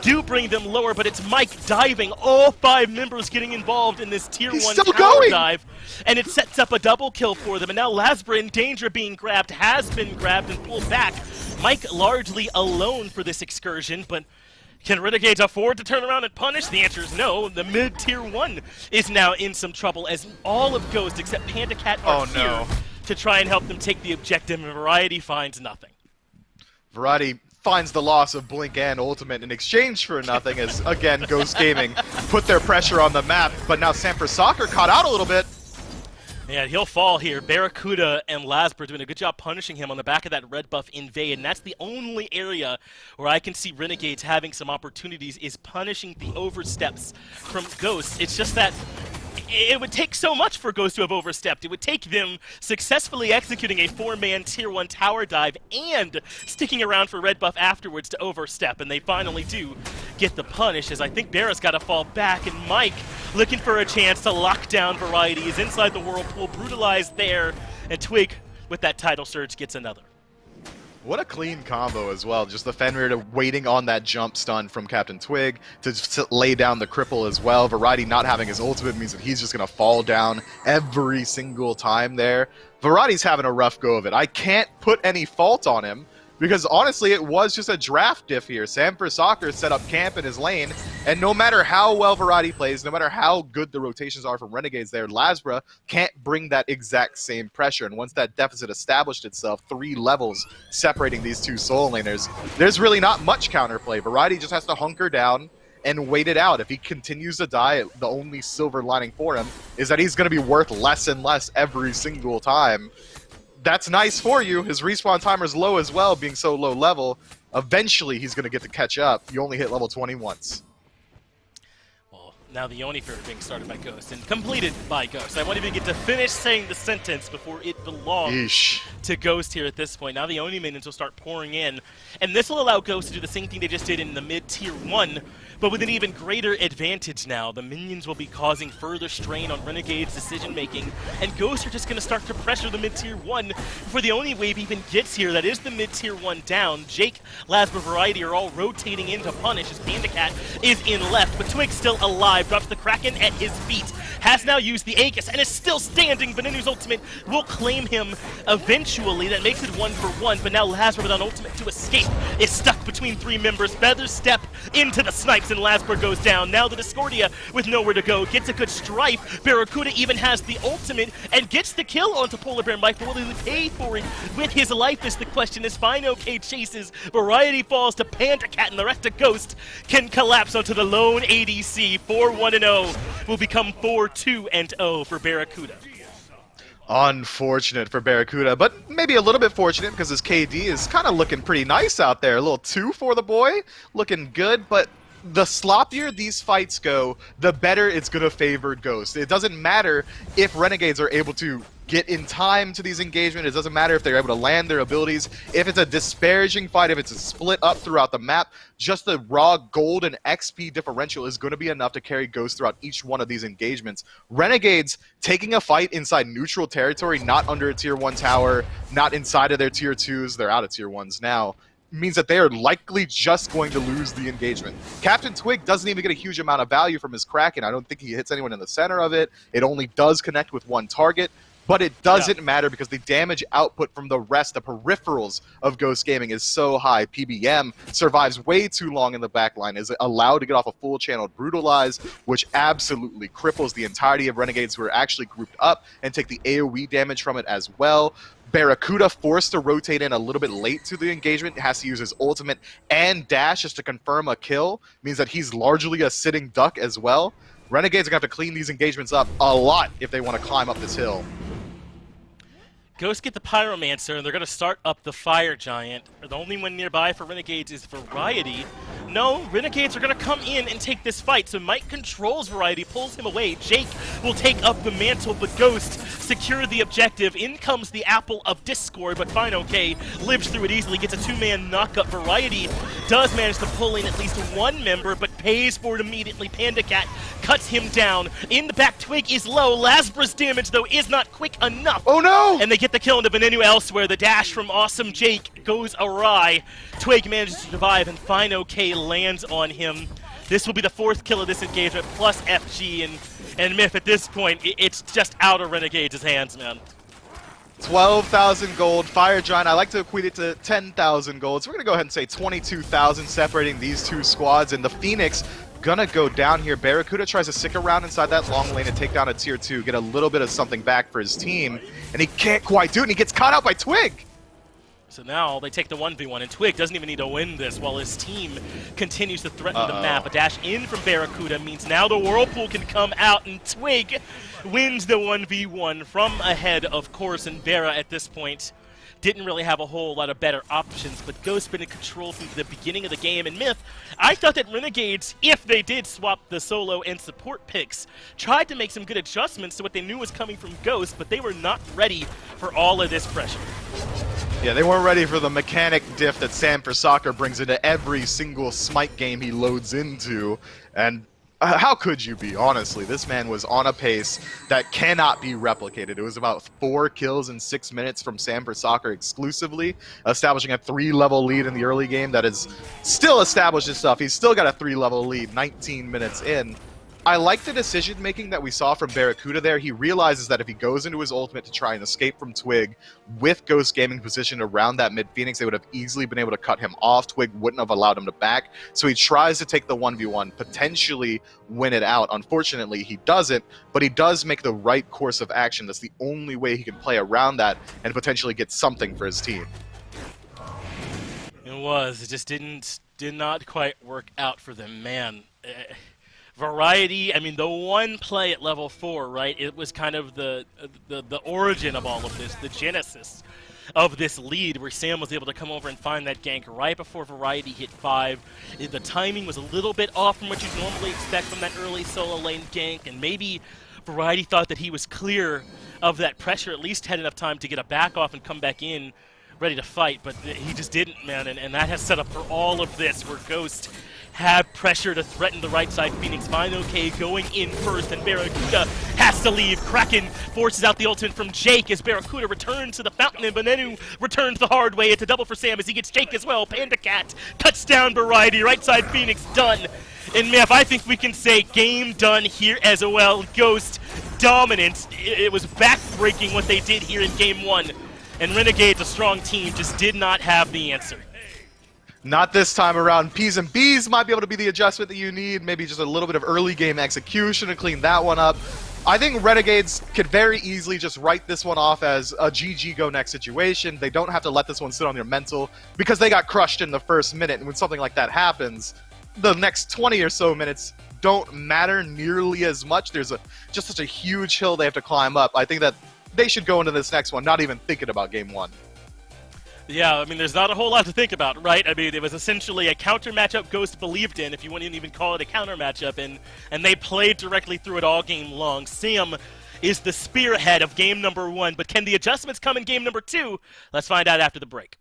do bring them lower, but it's Mike diving. All 5 members getting involved in this tier 1 tower dive. And it sets up a double kill for them. And now Lasbra in danger of being grabbed, has been grabbed and pulled back. Mike largely alone for this excursion, but can Renegades afford to turn around and punish? The answer is no. The mid-tier 1 is now in some trouble as all of Ghost except Panda Cat are here to try and help them take the objective, and Variety finds nothing. Variety finds the loss of Blink and Ultimate in exchange for nothing as, again, Ghost Gaming put their pressure on the map, but now Sanford Soccer caught out a little bit. Yeah, he'll fall here. Barracuda and Lasbra doing a good job punishing him on the back of that red buff invade, and that's the only area where I can see Renegades having some opportunities is punishing the oversteps from Ghost. It's just that it would take so much for Ghost to have overstepped. It would take them successfully executing a 4-man tier 1 tower dive and sticking around for red buff afterwards to overstep, and they finally do get the punish as I think Barra's got to fall back, and Mike looking for a chance to lock down Variety is inside the whirlpool, brutalized there, and Twig with that title surge gets another. What a clean combo as well. Just the Fenrir waiting on that jump stun from Captain Twig to lay down the cripple as well. Variety not having his ultimate means that he's just going to fall down every single time there. Variety's having a rough go of it. I can't put any fault on him because honestly it was just a draft diff here. Sanford Soccer set up camp in his lane, and no matter how well Variety plays, no matter how good the rotations are from Renegades there, Lasbra can't bring that exact same pressure. And once that deficit established itself, 3 levels separating these two soul laners, there's really not much counterplay. Variety just has to hunker down and wait it out. If he continues to die, the only silver lining for him is that he's going to be worth less and less every single time. That's nice for you. His respawn timer is low as well, being so low level. Eventually, he's going to get to catch up. You only hit level 20 once. Well, Now the Oni Fear being started by Ghost and completed by Ghost. I won't even get to finish saying the sentence before it belongs Yeesh. to Ghost here at this point. Now the Oni minions will start pouring in, and this will allow Ghost to do the same thing they just did in the mid-tier 1, but with an even greater advantage now. The minions will be causing further strain on Renegade's decision-making, and Ghost are just going to start to pressure the mid-tier 1 before the Oni wave even gets here. That is the mid-tier 1 down. Jake, Lasber, Variety are all rotating in to punish as Panda Cat is in left, but Twig's still alive. Drops the Kraken at his feet. Has now used the Aegis and is still standing. Venenu's ultimate will claim him eventually. That makes it 1-for-1, but now Lasber with an ultimate to escape is stuck between 3 members. Feathers step into the snipes and Lasber goes down. Now the Discordia with nowhere to go gets a good strife. Barracuda even has the ultimate and gets the kill onto Polar Bear Mike, but will he pay for it with his life is the question as FineOK chases. Variety falls to Panda Cat and the rest of Ghost can collapse onto the lone ADC. 4-1-0 will become 4-2-0 for Barracuda. Unfortunate for Barracuda, but maybe a little bit fortunate because his KD is kind of looking pretty nice out there. A little 2 for the boy, looking good, but the sloppier these fights go, the better it's going to favor Ghost. It doesn't matter if Renegades are able to get in time to these engagements. It doesn't matter if they're able to land their abilities. If it's a disparaging fight, if it's a split up throughout the map, just the raw gold and XP differential is going to be enough to carry Ghost throughout each one of these engagements. Renegades taking a fight inside neutral territory, not under a tier 1 tower, not inside of their tier 2s, they're out of tier 1s now, means that they are likely just going to lose the engagement. Captain Twig doesn't even get a huge amount of value from his Kraken. I don't think he hits anyone in the center of it. It only does connect with one target. But it doesn't matter because the damage output from the rest, the peripherals of Ghost Gaming is so high. PBM survives way too long in the backline, is allowed to get off a full channeled Brutalize, which absolutely cripples the entirety of Renegades who are actually grouped up and take the AoE damage from it as well. Barracuda, forced to rotate in a little bit late to the engagement, has to use his ultimate and dash just to confirm a kill, means that he's largely a sitting duck as well. Renegades are going to have to clean these engagements up a lot if they want to climb up this hill. Ghost get the Pyromancer, and they're going to start up the Fire Giant. The only one nearby for Renegades is Variety. No, Renegades are going to come in and take this fight, so Mike controls Variety, pulls him away. Jake will take up the mantle, but Ghost secure the objective. In comes the Apple of Discord, but FineOK lives through it easily, gets a 2-man knockup. Variety does manage to pull in at least 1 member, but pays for it immediately. Panda Cat cuts him down. In the back, Twig is low. Lasbra's damage, though, is not quick enough. Oh no! And they get the kill into Venenu elsewhere. The dash from Awesome Jake goes awry. Twig manages to survive, and FineOK lands on him. This will be the 4th kill of this engagement, plus FG, and Myth at this point, it's just out of Renegades' hands, man. 12,000 gold, Fire Giant. I like to equate it to 10,000 gold, so we're going to go ahead and say 22,000 separating these two squads, and the Phoenix gonna go down here. Barracuda tries to stick around inside that long lane and take down a tier 2, get a little bit of something back for his team, and he can't quite do it, and he gets caught out by Twig! So now they take the 1v1, and Twig doesn't even need to win this while his team continues to threaten the map. A dash in from Barracuda means now the Whirlpool can come out, and Twig wins the 1v1 from ahead, of course, and Barra at this point didn't really have a whole lot of better options, but Ghost been in control from the beginning of the game. And Myth, I thought that Renegades, if they did swap the solo and support picks, tried to make some good adjustments to what they knew was coming from Ghost, but they were not ready for all of this pressure. Yeah, they weren't ready for the mechanic diff that Sam for Soccer brings into every single Smite game he loads into, and how could you be, honestly? This man was on a pace that cannot be replicated. It was about 4 kills in 6 minutes from Sam for Soccer exclusively, establishing a 3-level lead in the early game that is still established his stuff. He's still got a 3-level lead 19 minutes in. I like the decision-making that we saw from Barracuda there. He realizes that if he goes into his ultimate to try and escape from Twig, with Ghost Gaming positioned around that mid-Phoenix, they would have easily been able to cut him off. Twig wouldn't have allowed him to back, so he tries to take the 1v1, potentially win it out. Unfortunately, he doesn't, but he does make the right course of action. That's the only way he can play around that and potentially get something for his team. It just did not quite work out for them, man. Variety, I mean, the one play at level 4, right? It was kind of the origin of all of this, the genesis of this lead, where Sam was able to come over and find that gank right before Variety hit 5. The timing was a little bit off from what you'd normally expect from that early solo lane gank, and maybe Variety thought that he was clear of that pressure, at least had enough time to get a back off and come back in ready to fight, but he just didn't, man, and that has set up for all of this, where Ghost have pressure to threaten the right side. Phoenix find OK going in first, and Barracuda has to leave. Kraken forces out the ultimate from Jake as Barracuda returns to the fountain, and Benenu returns the hard way. It's a double for Sam as he gets Jake as well. Panda Cat cuts down Variety. Right side Phoenix done. And Mev, I think we can say game done here as well. Ghost dominance. It was backbreaking what they did here in game 1. And Renegades, a strong team, just did not have the answer. Not this time around. P's and B's might be able to be the adjustment that you need. Maybe just a little bit of early game execution to clean that one up. I think Renegades could very easily just write this one off as a GG go next situation. They don't have to let this one sit on their mental because they got crushed in the first minute. And when something like that happens, the next 20 or so minutes don't matter nearly as much. There's just such a huge hill they have to climb up. I think that they should go into this next one not even thinking about game 1. Yeah, I mean, there's not a whole lot to think about, right? I mean, it was essentially a counter matchup Ghost believed in, if you wouldn't even call it a counter matchup, and they played directly through it all game long. Sam is the spearhead of game number 1, but can the adjustments come in game number 2? Let's find out after the break.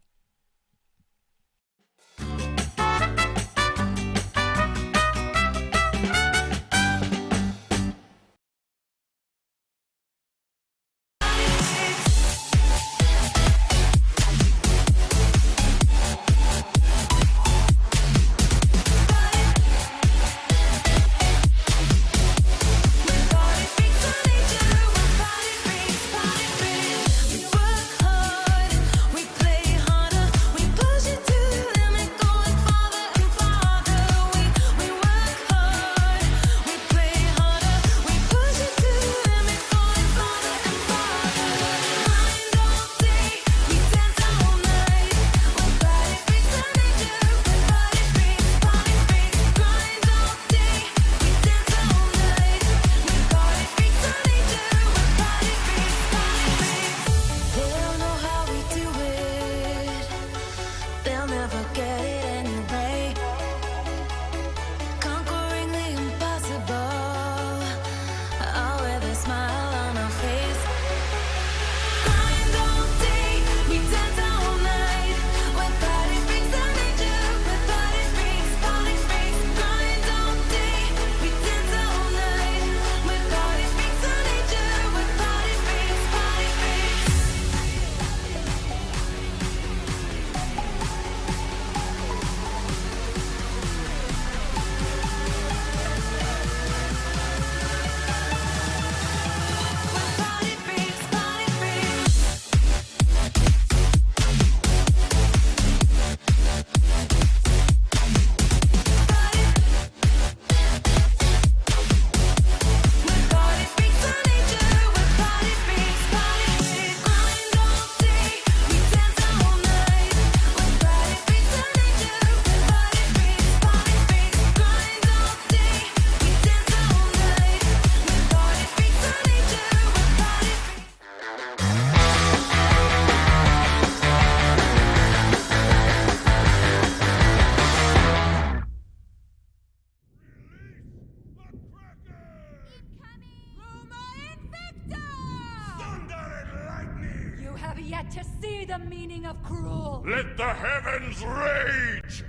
yet to see the meaning of cruel. Let the heavens rage!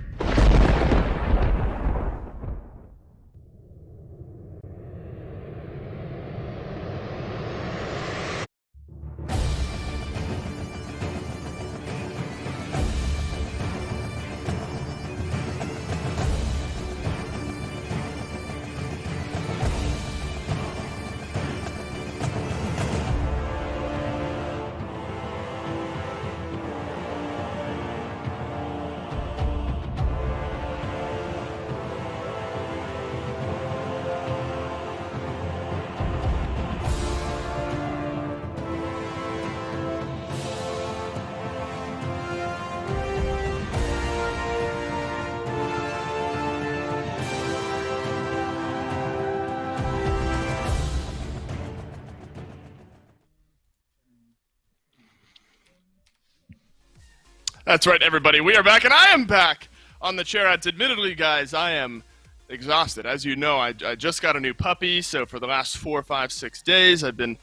That's right, everybody. We are back, and I am back on the chair ads. Admittedly, guys, I am exhausted. As you know, I just got a new puppy, so for the last 4, 5, 6 days, I've been,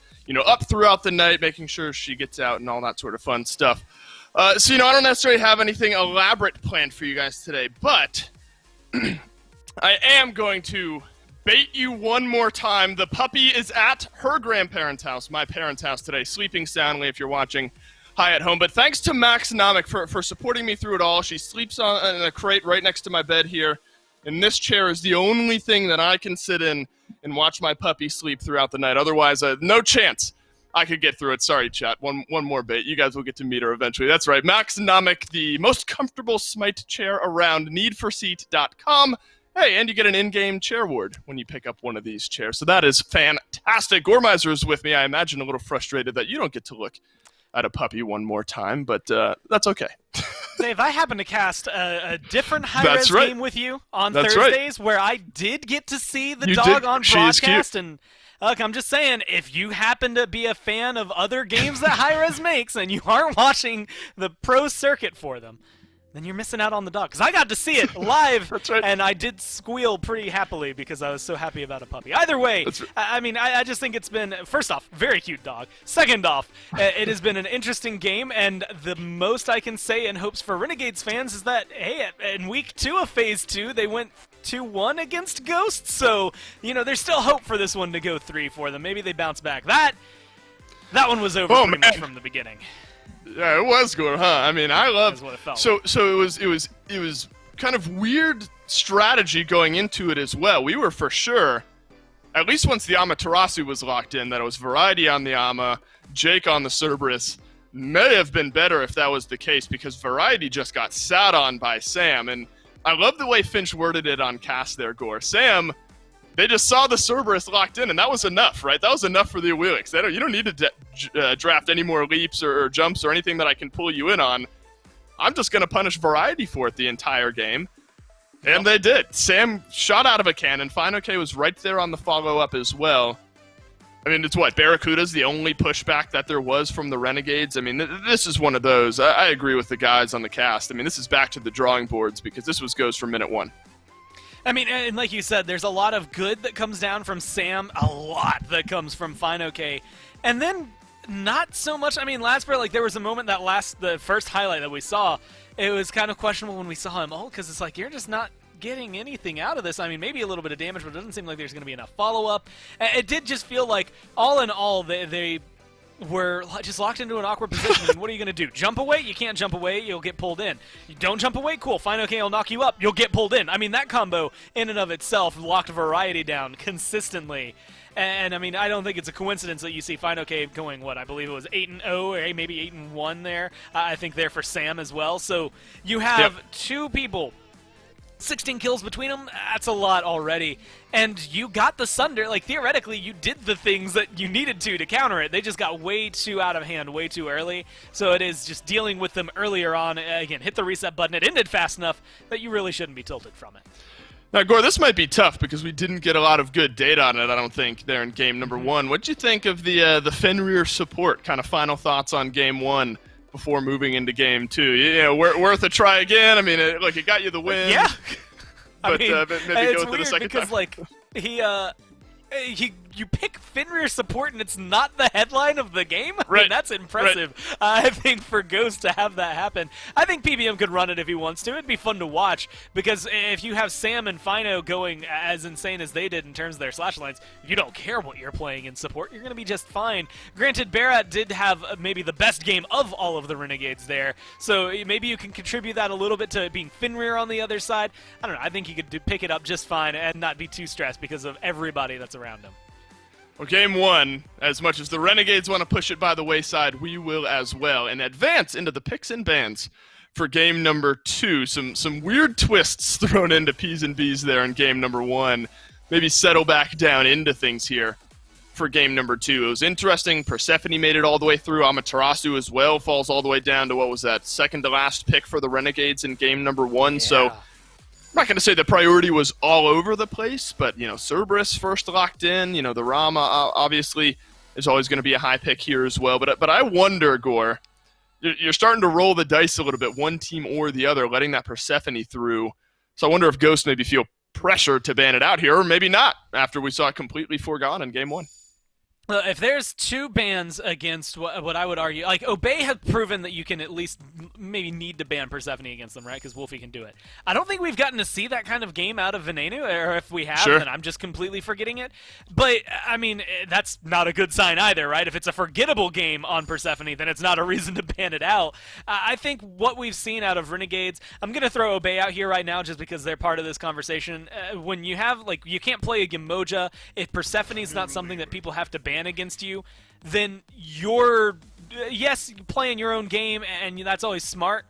up throughout the night, making sure she gets out and all that sort of fun stuff. So, I don't necessarily have anything elaborate planned for you guys today, but I am going to bait you one more time. The puppy is at her grandparents' house, my parents' house today, sleeping soundly if you're watching Hi at home. But thanks to Maxnomic for supporting me through it all. She sleeps in a crate right next to my bed here, and this chair is the only thing that I can sit in and watch my puppy sleep throughout the night. Otherwise, no chance I could get through it. Sorry, chat. One more bit. You guys will get to meet her eventually. That's right. Maxnomic, the most comfortable SMITE chair around, needforseat.com. Hey, and you get an in-game chair award when you pick up one of these chairs. So that is fantastic. Gormizer is with me. I imagine a little frustrated that you don't get to look at a puppy one more time, but that's okay. Dave, I happen to cast a different hi-rez game with you on Thursdays where I did get to see the dog on broadcast. And look, I'm just saying, if you happen to be a fan of other games that hi-rez makes and you aren't watching the pro circuit for them, then you're missing out on the dog. Because I got to see it live, and I did squeal pretty happily because I was so happy about a puppy. Either way, I just think it's been, first off, very cute dog. Second off, it has been an interesting game, and the most I can say in hopes for Renegades fans is that, hey, in week 2 of Phase 2, they went 2-1 against Ghosts, so, there's still hope for this one to go 3 for them. Maybe they bounce back. That one was over pretty much from the beginning. Yeah, it was good, huh? I mean, I love. What it felt so it was kind of weird strategy going into it as well. We were for sure, at least once the Amaterasu was locked in, that it was Variety on the Ama, Jake on the Cerberus. May have been better if that was the case, because Variety just got sat on by Sam, and I love the way Finch worded it on cast there, Gore. Sam, they just saw the Cerberus locked in, and that was enough, right? That was enough for the Awilix. You don't need to draft any more leaps or jumps or anything that I can pull you in on. I'm just going to punish Variety for it the entire game. And they did. Sam shot out of a cannon. FineOK was right there on the follow-up as well. I mean, it's what? Barracuda's the only pushback that there was from the Renegades. I mean, this is one of those. I agree with the guys on the cast. I mean, this is back to the drawing boards because this goes from minute 1. I mean, and like you said, there's a lot of good that comes down from Sam, a lot that comes from FineOK, and then not so much. I mean, Lasper, there was a moment the first highlight that we saw, it was kind of questionable when we saw him because it's like, you're just not getting anything out of this. I mean, maybe a little bit of damage, but it doesn't seem like there's going to be enough follow-up. It did just feel like, all in all, they were just locked into an awkward position. And what are you going to do? Jump away? You can't jump away. You'll get pulled in. You don't jump away? Cool. FineOK will knock you up. You'll get pulled in. I mean, that combo in and of itself locked Variety down consistently. And I mean, I don't think it's a coincidence that you see FineOK going, I believe it was 8-0 or maybe 8-1 there. I think there for Sam as well. So you have two people, 16 kills between them, that's a lot already. And you got the Sunder, theoretically, you did the things that you needed to counter it. They just got way too out of hand, way too early. So it is just dealing with them earlier on. Again, hit the reset button. It ended fast enough that you really shouldn't be tilted from it. Now, Gore, this might be tough because we didn't get a lot of good data on it, I don't think, there in game number 1. What'd you think of the Fenrir support? Kind of final thoughts on game 1 before moving into game 2? Worth a try again? I mean, it got you the win. Yeah. But maybe it's go with it a second because, time. You pick Fenrir support and it's not the headline of the game? I Right. mean, that's impressive. Right. I think for Ghost to have that happen, I think PBM could run it if he wants to. It'd be fun to watch because if you have Sam and Fino going as insane as they did in terms of their slash lines, you don't care what you're playing in support. You're going to be just fine. Granted, Barat did have maybe the best game of all of the Renegades there, so maybe you can contribute that a little bit to being Fenrir on the other side. I don't know. I think he could pick it up just fine and not be too stressed because of everybody that's around him. Well, game 1, as much as the Renegades want to push it by the wayside, we will as well, and advance into the picks and bans for game number 2. Some weird twists thrown into P's and B's there in game number 1. Maybe settle back down into things here for game number 2. It was interesting. Persephone made it all the way through. Amaterasu as well falls all the way down to, what was that, second to last pick for the Renegades in game number 1. Yeah. So I'm not going to say the priority was all over the place, but, Cerberus first locked in. The Rama obviously is always going to be a high pick here as well. But I wonder, Gore, you're starting to roll the dice a little bit, one team or the other, letting that Persephone through. So I wonder if Ghost maybe feel pressure to ban it out here, or maybe not, after we saw it completely foregone in Game 1. If there's 2 bans against what I would argue, like Obey has proven that you can at least maybe need to ban Persephone against them, right? Because Wolfie can do it. I don't think we've gotten to see that kind of game out of Venenu, or if we have, then I'm just completely forgetting it. But, I mean, that's not a good sign either, right? If it's a forgettable game on Persephone, then it's not a reason to ban it out. I think what we've seen out of Renegades, I'm going to throw Obey out here right now just because they're part of this conversation. When you have, like, you can't play a Gimoja, if Persephone's not something that people have to ban against you, then you're, yes, playing your own game, and that's always smart,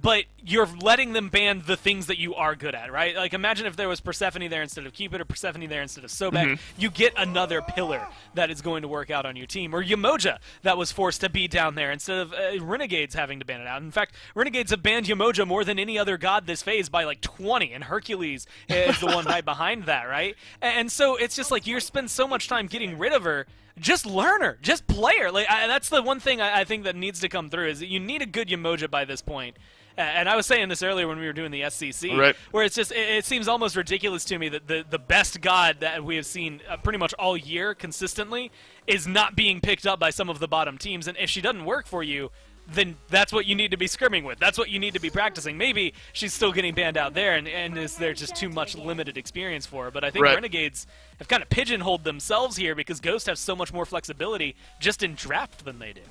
but you're letting them ban the things that you are good at, right? Like, imagine if there was Persephone there instead of Cupid, or Persephone there instead of Sobek. You get another pillar that is going to work out on your team. Or Yamoja that was forced to be down there instead of Renegades having to ban it out. In fact, Renegades have banned Yamoja more than any other god this phase by like 20, and Hercules is the one right behind that, right? And so it's just like you spend so much time getting rid of her. Just learn her. Just play her. Like, that's the one thing I think that needs to come through, is that you need a good Yamoja by this point. And I was saying this earlier when we were doing the SCC, right, where it's just, it seems almost ridiculous to me that the best god that we have seen pretty much all year consistently is not being picked up by some of the bottom teams. And if she doesn't work for you, then that's what you need to be scrimming with. That's what you need to be practicing. Maybe she's still getting banned out there, and is there just too much limited experience for her. But I think Renegades have kind of pigeonholed themselves here because Ghost have so much more flexibility just in draft than they do.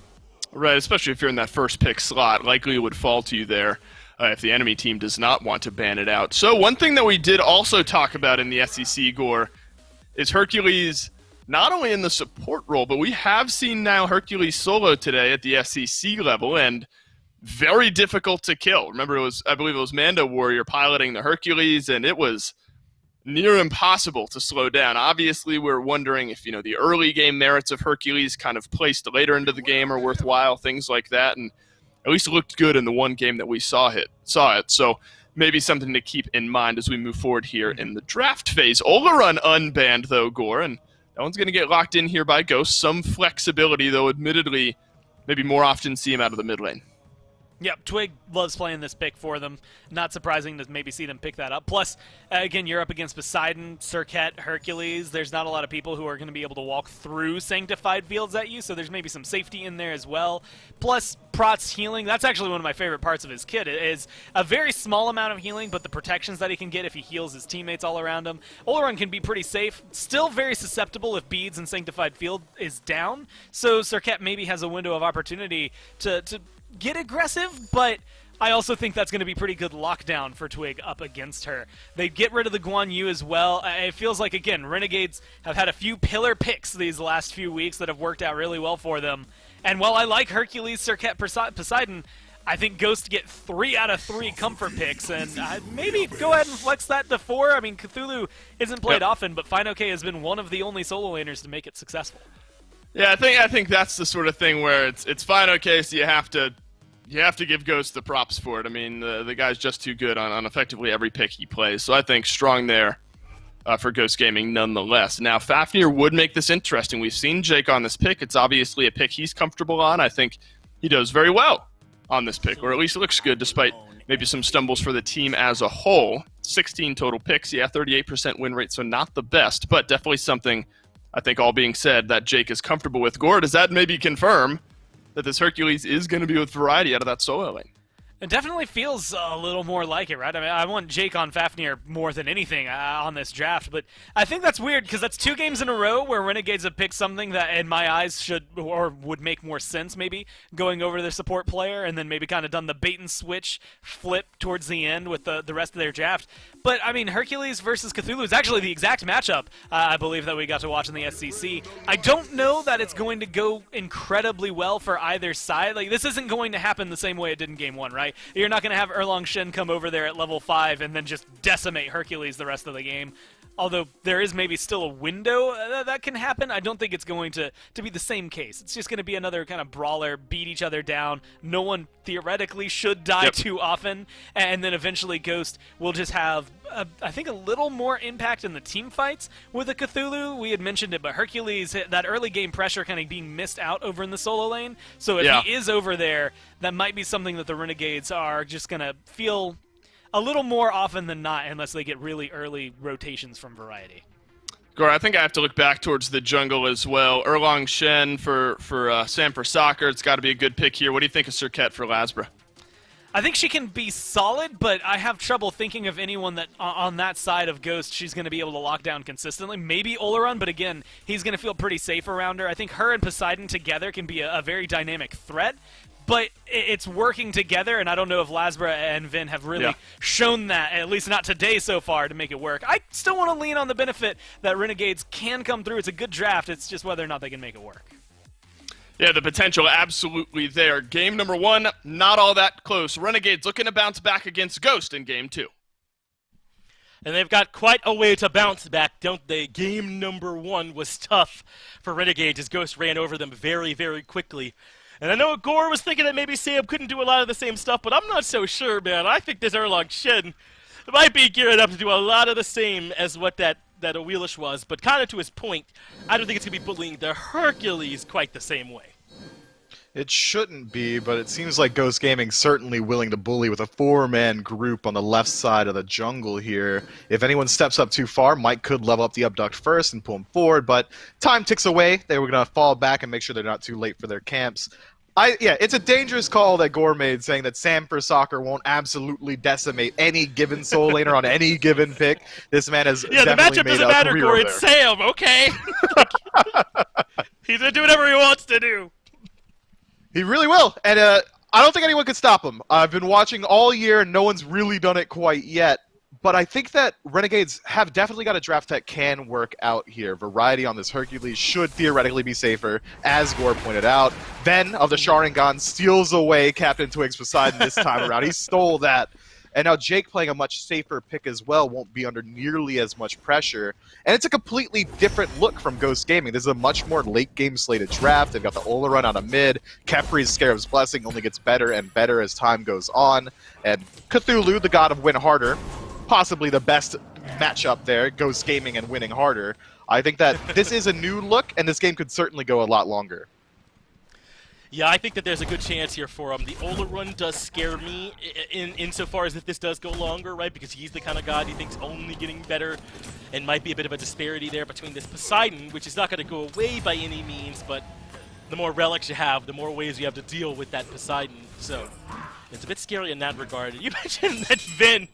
Right, especially if you're in that first pick slot. Likely it would fall to you there if the enemy team does not want to ban it out. So one thing that we did also talk about in the SEC, Gore, is Hercules not only in the support role, but we have seen now Hercules solo today at the SEC level, and very difficult to kill. Remember, I believe it was Mando Warrior piloting the Hercules, and it was near impossible to slow down. Obviously, we're wondering if, the early game merits of Hercules kind of placed later into the game are worthwhile, things like that, and at least it looked good in the one game that we saw it. So maybe something to keep in mind as we move forward here in the draft phase. Oleron unbanned, though, Gore, and that one's going to get locked in here by Ghost. Some flexibility, though, admittedly, maybe more often see him out of the mid lane. Yep, Twig loves playing this pick for them. Not surprising to maybe see them pick that up. Plus, again, you're up against Poseidon, Serket, Hercules. There's not a lot of people who are going to be able to walk through Sanctified Fields at you, so there's maybe some safety in there as well. Plus, Prot's healing. That's actually one of my favorite parts of his kit. It is a very small amount of healing, but the protections that he can get if he heals his teammates all around him. Oleron can be pretty safe. Still very susceptible if Beads and Sanctified Field is down, so Serket maybe has a window of opportunity to get aggressive, but I also think that's going to be pretty good lockdown for Twig up against her. They get rid of the Guan Yu as well. It feels like, again, Renegades have had a few pillar picks these last few weeks that have worked out really well for them. And while I like Hercules, Serket, Poseidon, I think Ghost get 3 out of 3 comfort picks, and maybe go ahead and flex that to 4. I mean, Cthulhu isn't played often, but FineOK has been one of the only solo laners to make it successful. Yeah, I think that's the sort of thing where it's FineOK, so you have to give Ghost the props for it. I mean, the guy's just too good on effectively every pick he plays. So I think strong there for Ghost Gaming nonetheless. Now, Fafnir would make this interesting. We've seen Jake on this pick. It's obviously a pick he's comfortable on. I think he does very well on this pick, or at least it looks good despite maybe some stumbles for the team as a whole. 16 total picks, 38% win rate, so not the best, but definitely something, I think all being said, that Jake is comfortable with. Gore, does that maybe confirm that this Hercules is going to be with variety out of that solo lane? It definitely feels a little more like it, right? I mean, I want Jake on Fafnir more than anything on this draft, but I think that's weird because that's 2 games in a row where Renegades have picked something that, in my eyes, should or would make more sense, maybe, going over their support player, and then maybe kind of done the bait and switch flip towards the end with the rest of their draft. But, I mean, Hercules versus Cthulhu is actually the exact matchup, I believe, that we got to watch in the SCC. I don't know that it's going to go incredibly well for either side. Like, this isn't going to happen the same way it did in Game 1, right? You're not going to have Erlong Shen come over there at level 5 and then just decimate Hercules the rest of the game. although there is maybe still a window that can happen, I don't think it's going to be the same case. It's just going to be another kind of brawler, beat each other down. No one theoretically should die too often, and then eventually Ghost will just have, I think, a little more impact in the team fights with a Cthulhu. We had mentioned it, but Hercules, that early game pressure kind of being missed out over in the solo lane. So if he is over there, that might be something that the Renegades are just going to feel a little more often than not, unless they get really early rotations from Variety. Gore, I think I have to look back towards the jungle as well. Erlang Shen for Sam for Soccer. It's got to be a good pick here. What do you think of Serket for Lasbra? I think she can be solid, but I have trouble thinking of anyone that on that side of Ghost she's going to be able to lock down consistently. Maybe Oleron, but again, he's going to feel pretty safe around her. I think her and Poseidon together can be a very dynamic threat. But it's working together, and I don't know if Lasbra and Vin have really shown that, at least not today so far, to make it work. I still want to lean on the benefit that Renegades can come through. It's a good draft. It's just whether or not they can make it work. Yeah, the potential absolutely there. Game number 1, not all that close. Renegades looking to bounce back against Ghost in game 2. And they've got quite a way to bounce back, don't they? Game number 1 was tough for Renegades as Ghost ran over them very, very quickly. And I know Gore was thinking that maybe Sam couldn't do a lot of the same stuff, but I'm not so sure, man. I think this Erlang Shen might be geared up to do a lot of the same as what that Wheelish was. But kind of to his point, I don't think it's going to be bullying the Hercules quite the same way. It shouldn't be, but it seems like Ghost Gaming's certainly willing to bully with a 4-man group on the left side of the jungle here. If anyone steps up too far, Mike could level up the Abduct first and pull him forward, but time ticks away. They were going to fall back and make sure they're not too late for their camps. Yeah, it's a dangerous call that Gore made, saying that Sam for Soccer won't absolutely decimate any given soul laner on any given pick. This man has the definitely matchup made doesn't a matter, career Gore. there. It's Sam, okay? He's going to do whatever he wants to do. He really will, and I don't think anyone could stop him. I've been watching all year, and no one's really done it quite yet. But I think that Renegades have definitely got a draft that can work out here. Variety on this Hercules should theoretically be safer, as Gore pointed out. Ven of the Sharingan steals away Captain Twig's Poseidon this time around. He stole that. And now Jake playing a much safer pick as well won't be under nearly as much pressure. And it's a completely different look from Ghost Gaming. This is a much more late-game slated draft. They've got the Oleron out of mid. Capri's Scarab's Blessing only gets better and better as time goes on. And Cthulhu, the god of Win Harder, possibly the best matchup there, Ghost Gaming and winning harder. I think that this is a new look, and this game could certainly go a lot longer. Yeah, I think that there's a good chance here for him. The Ola run does scare me insofar as if this does go longer, right? Because he's the kind of god he thinks only getting better, and might be a bit of a disparity there between this Poseidon, which is not going to go away by any means, but the more relics you have, the more ways you have to deal with that Poseidon. So it's a bit scary in that regard. You mentioned that Vin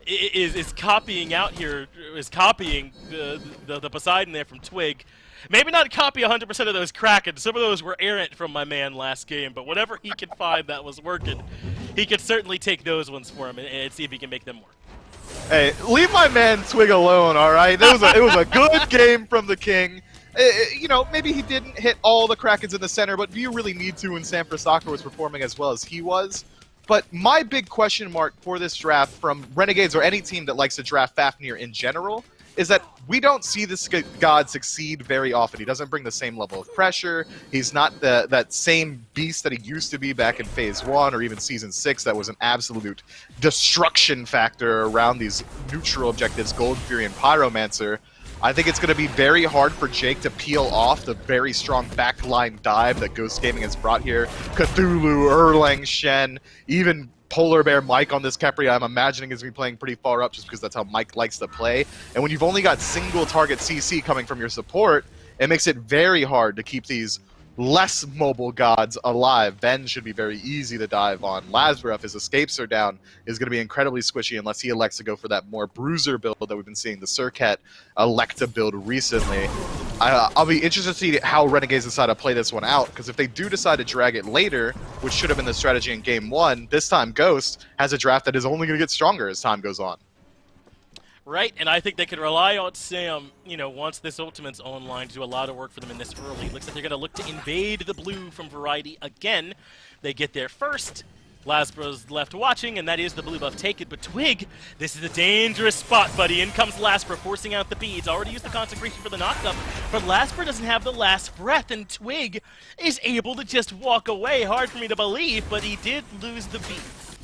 is copying out here, is copying the Poseidon there from Twig. Maybe not copy 100% of those Kraken. Some of those were errant from my man last game, but whatever he could find that was working, he could certainly take those ones for him and see if he can make them work. Hey, leave my man Twig alone, all right? It was a good game from the King. You know, maybe he didn't hit all the Krakens in the center, but do you really need to when Sam for Soccer was performing as well as he was? But my big question mark for this draft from Renegades or any team that likes to draft Fafnir in general is that we don't see this god succeed very often. He doesn't bring the same level of pressure. He's not that same beast that he used to be back in Phase 1 or even Season 6 that was an absolute destruction factor around these neutral objectives, Golden Fury and Pyromancer. I think it's going to be very hard for Jake to peel off the very strong backline dive that Ghost Gaming has brought here. Cthulhu, Erlang Shen, even Polar Bear Mike on this Capri, I'm imagining is going to be playing pretty far up just because that's how Mike likes to play. And when you've only got single target CC coming from your support, it makes it very hard to keep these less mobile gods alive. Ben should be very easy to dive on. Lazarus, if his escapes are down, is going to be incredibly squishy unless he elects to go for that more bruiser build that we've been seeing the Serket elect to build recently. I'll be interested to see how Renegades decide to play this one out, because if they do decide to drag it later, which should have been the strategy in Game 1, this time Ghost has a draft that is only going to get stronger as time goes on. Right, and I think they can rely on Sam, you know, once this Ultimate's online to do a lot of work for them in this early. Looks like they're going to look to invade the blue from Variety again. They get there first, Lasbro's left watching, and that is the blue buff taken. But Twig, this is a dangerous spot, buddy. In comes Lasbro, forcing out the beads. Already used the consecration for the knockup, but Lasbro doesn't have the last breath, and Twig is able to just walk away. Hard for me to believe, but he did lose the beads.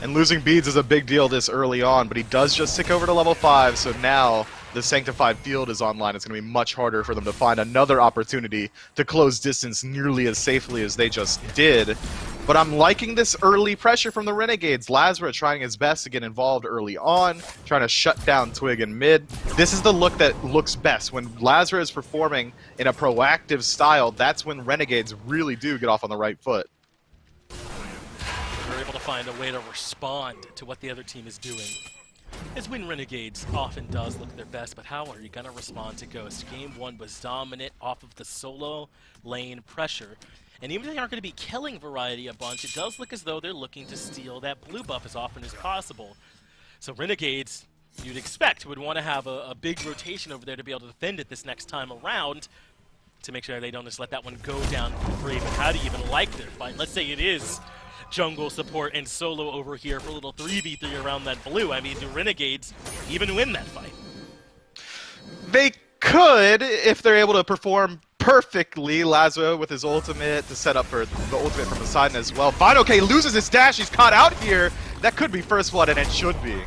And losing beads is a big deal this early on, but he does just tick over to level 5, so now the Sanctified Field is online. It's going to be much harder for them to find another opportunity to close distance nearly as safely as they just did. But I'm liking this early pressure from the Renegades. Lasbro trying his best to get involved early on, trying to shut down Twig in mid. This is the look that looks best. When Lasbro is performing in a proactive style, that's when Renegades really do get off on the right foot. They're able to find a way to respond to what the other team is doing. As when Renegades often does look their best, but how are you going to respond to Ghost? Game 1 was dominant off of the solo lane pressure. And even if they aren't going to be killing Variety a bunch, it does look as though they're looking to steal that blue buff as often as possible. So Renegades, you'd expect, would want to have a big rotation over there to be able to defend it this next time around to make sure they don't just let that one go down for free. But how do you even like their fight? Let's say it is jungle support and solo over here for a little 3v3 around that blue. I mean, do Renegades even win that fight? They could, if they're able to perform perfectly. Lasbro with his ultimate to set up for the ultimate from Poseidon as well. Final loses his dash. He's caught out here. That could be first blood, and it should be.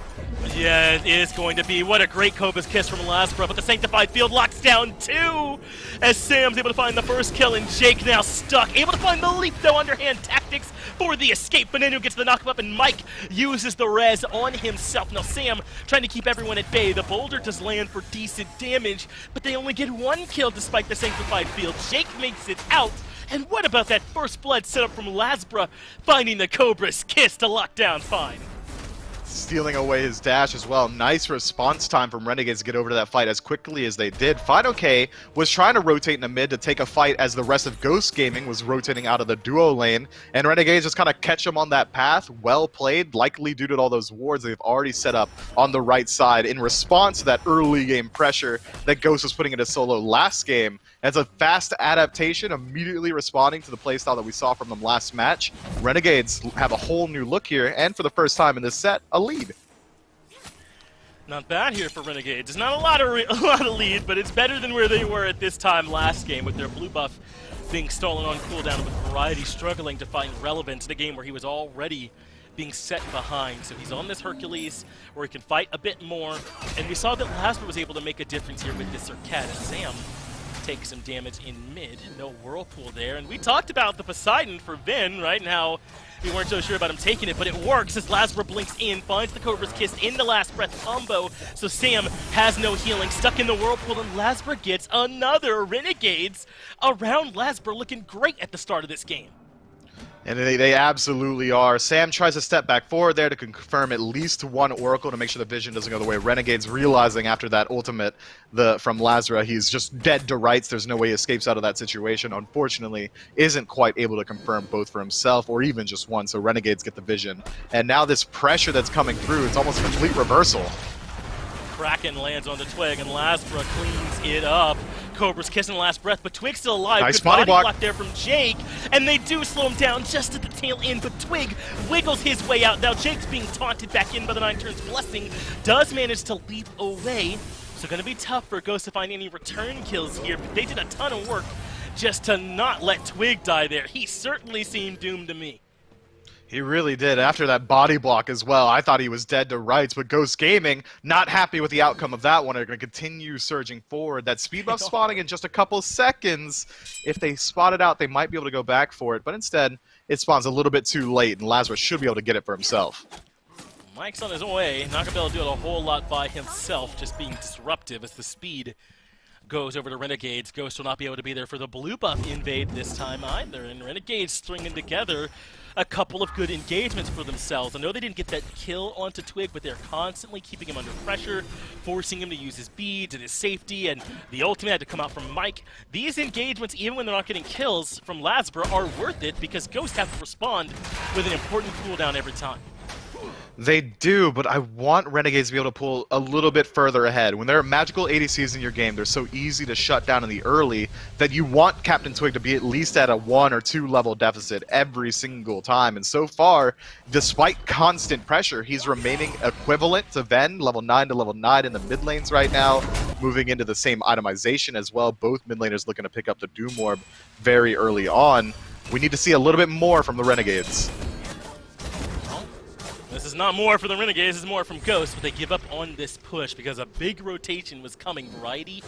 Yeah, it is going to be. What a great Cobra's kiss from Lasbro, but the Sanctified Field locks down 2 as Sam's able to find the first kill, and Jake now stuck. Able to find the leap, though, underhand tactics for the escape. Veneno gets the knock up, and Mike uses the res on himself. Now Sam trying to keep everyone at bay. The boulder does land for decent damage, but they only get 1 kill despite the Sanctified Field. Jake makes it out. And what about that first blood setup from Lasbro, finding the Cobra's kiss to lock down Fine? Stealing away his dash as well. Nice response time from Renegades to get over to that fight as quickly as they did. Final was trying to rotate in the mid to take a fight as the rest of Ghost Gaming was rotating out of the duo lane, and Renegades just kind of catch him on that path. Well played, likely due to all those wards they've already set up on the right side in response to that early game pressure that Ghost was putting into solo last game. As a fast adaptation, immediately responding to the playstyle that we saw from them last match, Renegades have a whole new look here, and for the first time in this set, a lead. Not bad here for Renegades. It's not a lot of lead, but it's better than where they were at this time last game with their blue buff being stolen on cooldown, with Variety struggling to find relevance in a game where he was already being set behind. So he's on this Hercules where he can fight a bit more, and we saw that Lasbro was able to make a difference here with this Arcade, and Sam takes some damage in mid. No Whirlpool there, and we talked about the Poseidon for Vin, right? And how we weren't so sure about him taking it, but it works as Lasbro blinks in, finds the Cobra's Kiss in the last breath combo, so Sam has no healing, stuck in the Whirlpool, and Lasbro gets another. Renegades around Lasbro looking great at the start of this game. And they absolutely are. Sam tries to step back forward there to confirm at least 1 Oracle to make sure the vision doesn't go the way. Renegades realizing after that ultimate from Lasbro, he's just dead to rights. There's no way he escapes out of that situation. Unfortunately, isn't quite able to confirm both for himself or even just 1, so Renegades get the vision. And now this pressure that's coming through, it's almost a complete reversal. Kraken lands on the Twig, and Lasbro cleans it up. Cobra's kissing the last breath, but Twig's still alive. Nice Good body block block there from Jake, and they do slow him down just at the tail end, but Twig wiggles his way out. Now Jake's being taunted back in by the 9 turns blessing, does manage to leap away, so gonna be tough for Ghost to find any return kills here, but they did a ton of work just to not let Twig die there. He certainly seemed doomed to me. He really did. After that body block as well, I thought he was dead to rights, but Ghost Gaming, not happy with the outcome of that one, are going to continue surging forward. That speed buff spawning in just a couple seconds. If they spot it out, they might be able to go back for it, but instead, it spawns a little bit too late, and Lasbro should be able to get it for himself. Mike's on his way. Not going to be able to do it a whole lot by himself, just being disruptive as the speed goes over to Renegades. Ghost will not be able to be there for the blue buff invade this time either, and Renegades stringing together a couple of good engagements for themselves. I know they didn't get that kill onto Twig, but they're constantly keeping him under pressure, forcing him to use his beads and his safety, and the ultimate had to come out from Mike. These engagements, even when they're not getting kills from Lasbro, are worth it because Ghost have to respond with an important cooldown every time. They do, but I want Renegades to be able to pull a little bit further ahead. When there are magical ADCs in your game, they're so easy to shut down in the early that you want Captain Twig to be at least at a 1 or 2 level deficit every single time. And so far, despite constant pressure, he's remaining equivalent to Ven, level 9 to level 9 in the mid lanes right now, moving into the same itemization as well. Both mid laners looking to pick up the Doom Orb very early on. We need to see a little bit more from the Renegades. This is not more for the Renegades, this is more from Ghost, but they give up on this push because a big rotation was coming. Variety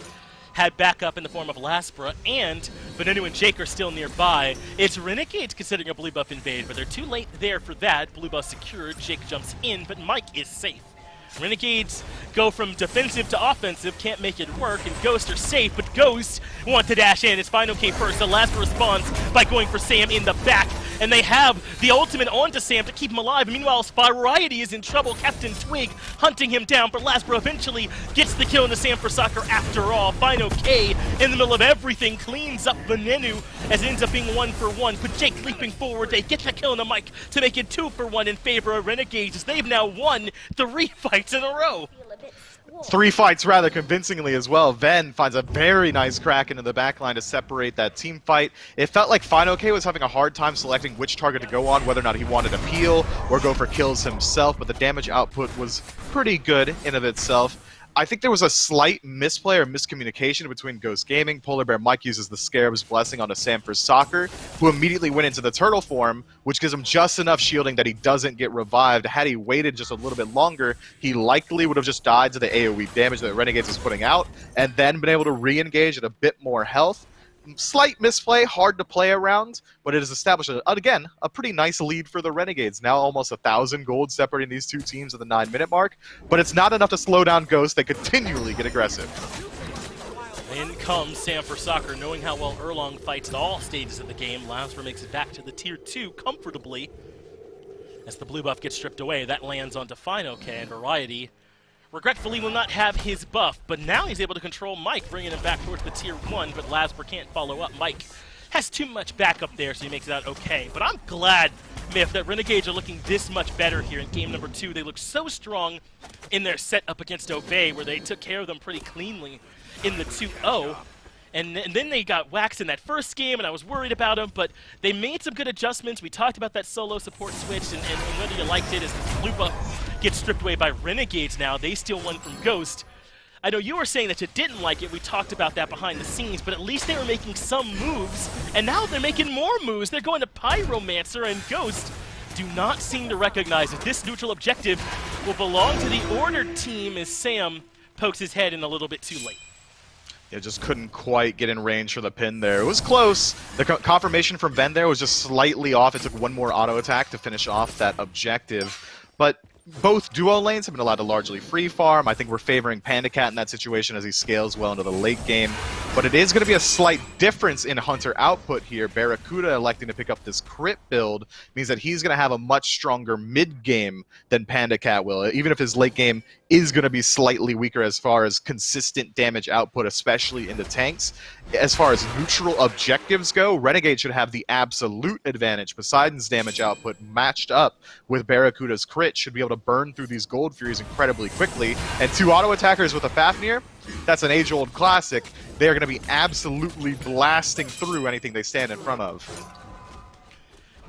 had backup in the form of Laspera, and Venenu and Jake are still nearby. It's Renegades considering a blue buff invade, but they're too late there for that. Blue buff secured, Jake jumps in, but Mike is safe. Renegades go from defensive to offensive, can't make it work, and Ghost are safe, but Ghost want to dash in. It's Final K first. The last response by going for Sam in the back, and they have the ultimate onto Sam to keep him alive. Meanwhile, Variety is in trouble. Captain Twig hunting him down, but Laspera eventually gets the kill into Sam for Soccer after all. Final K in the middle of everything cleans up Venenu as it ends up being 1 for 1, but Jake leaping forward. They get the kill on the mic to make it 2 for 1 in favor of Renegades as they've now won 3 fights in a row. 3 fights rather convincingly as well. Ven finds a very nice crack into the backline to separate that team fight. It felt like Final K was having a hard time selecting which target to go on, whether or not he wanted to peel or go for kills himself, but the damage output was pretty good in of itself. I think there was a slight misplay or miscommunication between Ghost Gaming. Polar Bear Mike uses the Scarab's Blessing onto Sam for Soccer, who immediately went into the turtle form, which gives him just enough shielding that he doesn't get revived. Had he waited just a little bit longer, he likely would have just died to the AoE damage that Renegades was putting out, and then been able to re-engage at a bit more health. Slight misplay, hard to play around, but it has established, again, a pretty nice lead for the Renegades. Now almost 1,000 gold separating these two teams at the 9-minute mark, but it's not enough to slow down Ghost. They continually get aggressive. In comes Sam for Soccer, knowing how well Erlong fights at all stages of the game. Laspera makes it back to the Tier 2 comfortably. As the blue buff gets stripped away, that lands onto Final K, and Variety regretfully will not have his buff, but now he's able to control Mike, bringing him back towards the Tier 1, but Laspera can't follow up. Mike has too much backup there, so he makes it out okay. But I'm glad, Myth, that Renegades are looking this much better here in game number 2. They look so strong in their set up against Obey, where they took care of them pretty cleanly in the 2-0. And then they got waxed in that first game, and I was worried about them, but they made some good adjustments. We talked about that solo support switch, and whether you liked it, as the blue buff gets stripped away by Renegades now. They steal one from Ghost. I know you were saying that you didn't like it. We talked about that behind the scenes, but at least they were making some moves, and now they're making more moves. They're going to Pyromancer, and Ghost do not seem to recognize that this neutral objective will belong to the Ordered team as Sam pokes his head in a little bit too late. Yeah, just couldn't quite get in range for the pin there. It was close. The confirmation from Ven there was just slightly off. It took one more auto attack to finish off that objective. But both duo lanes have been allowed to largely free farm. I think we're favoring Panda Cat in that situation as he scales well into the late game. But it is going to be a slight difference in Hunter output here. Barracuda electing to pick up this crit build means that he's going to have a much stronger mid game than Panda Cat will, even if his late game is going to be slightly weaker as far as consistent damage output, especially in the tanks. As far as neutral objectives go, Renegade should have the absolute advantage. Poseidon's damage output matched up with Barracuda's crit should be able to burn through these Gold Furies incredibly quickly. And 2 auto attackers with a Fafnir, that's an age-old classic. They're going to be absolutely blasting through anything they stand in front of.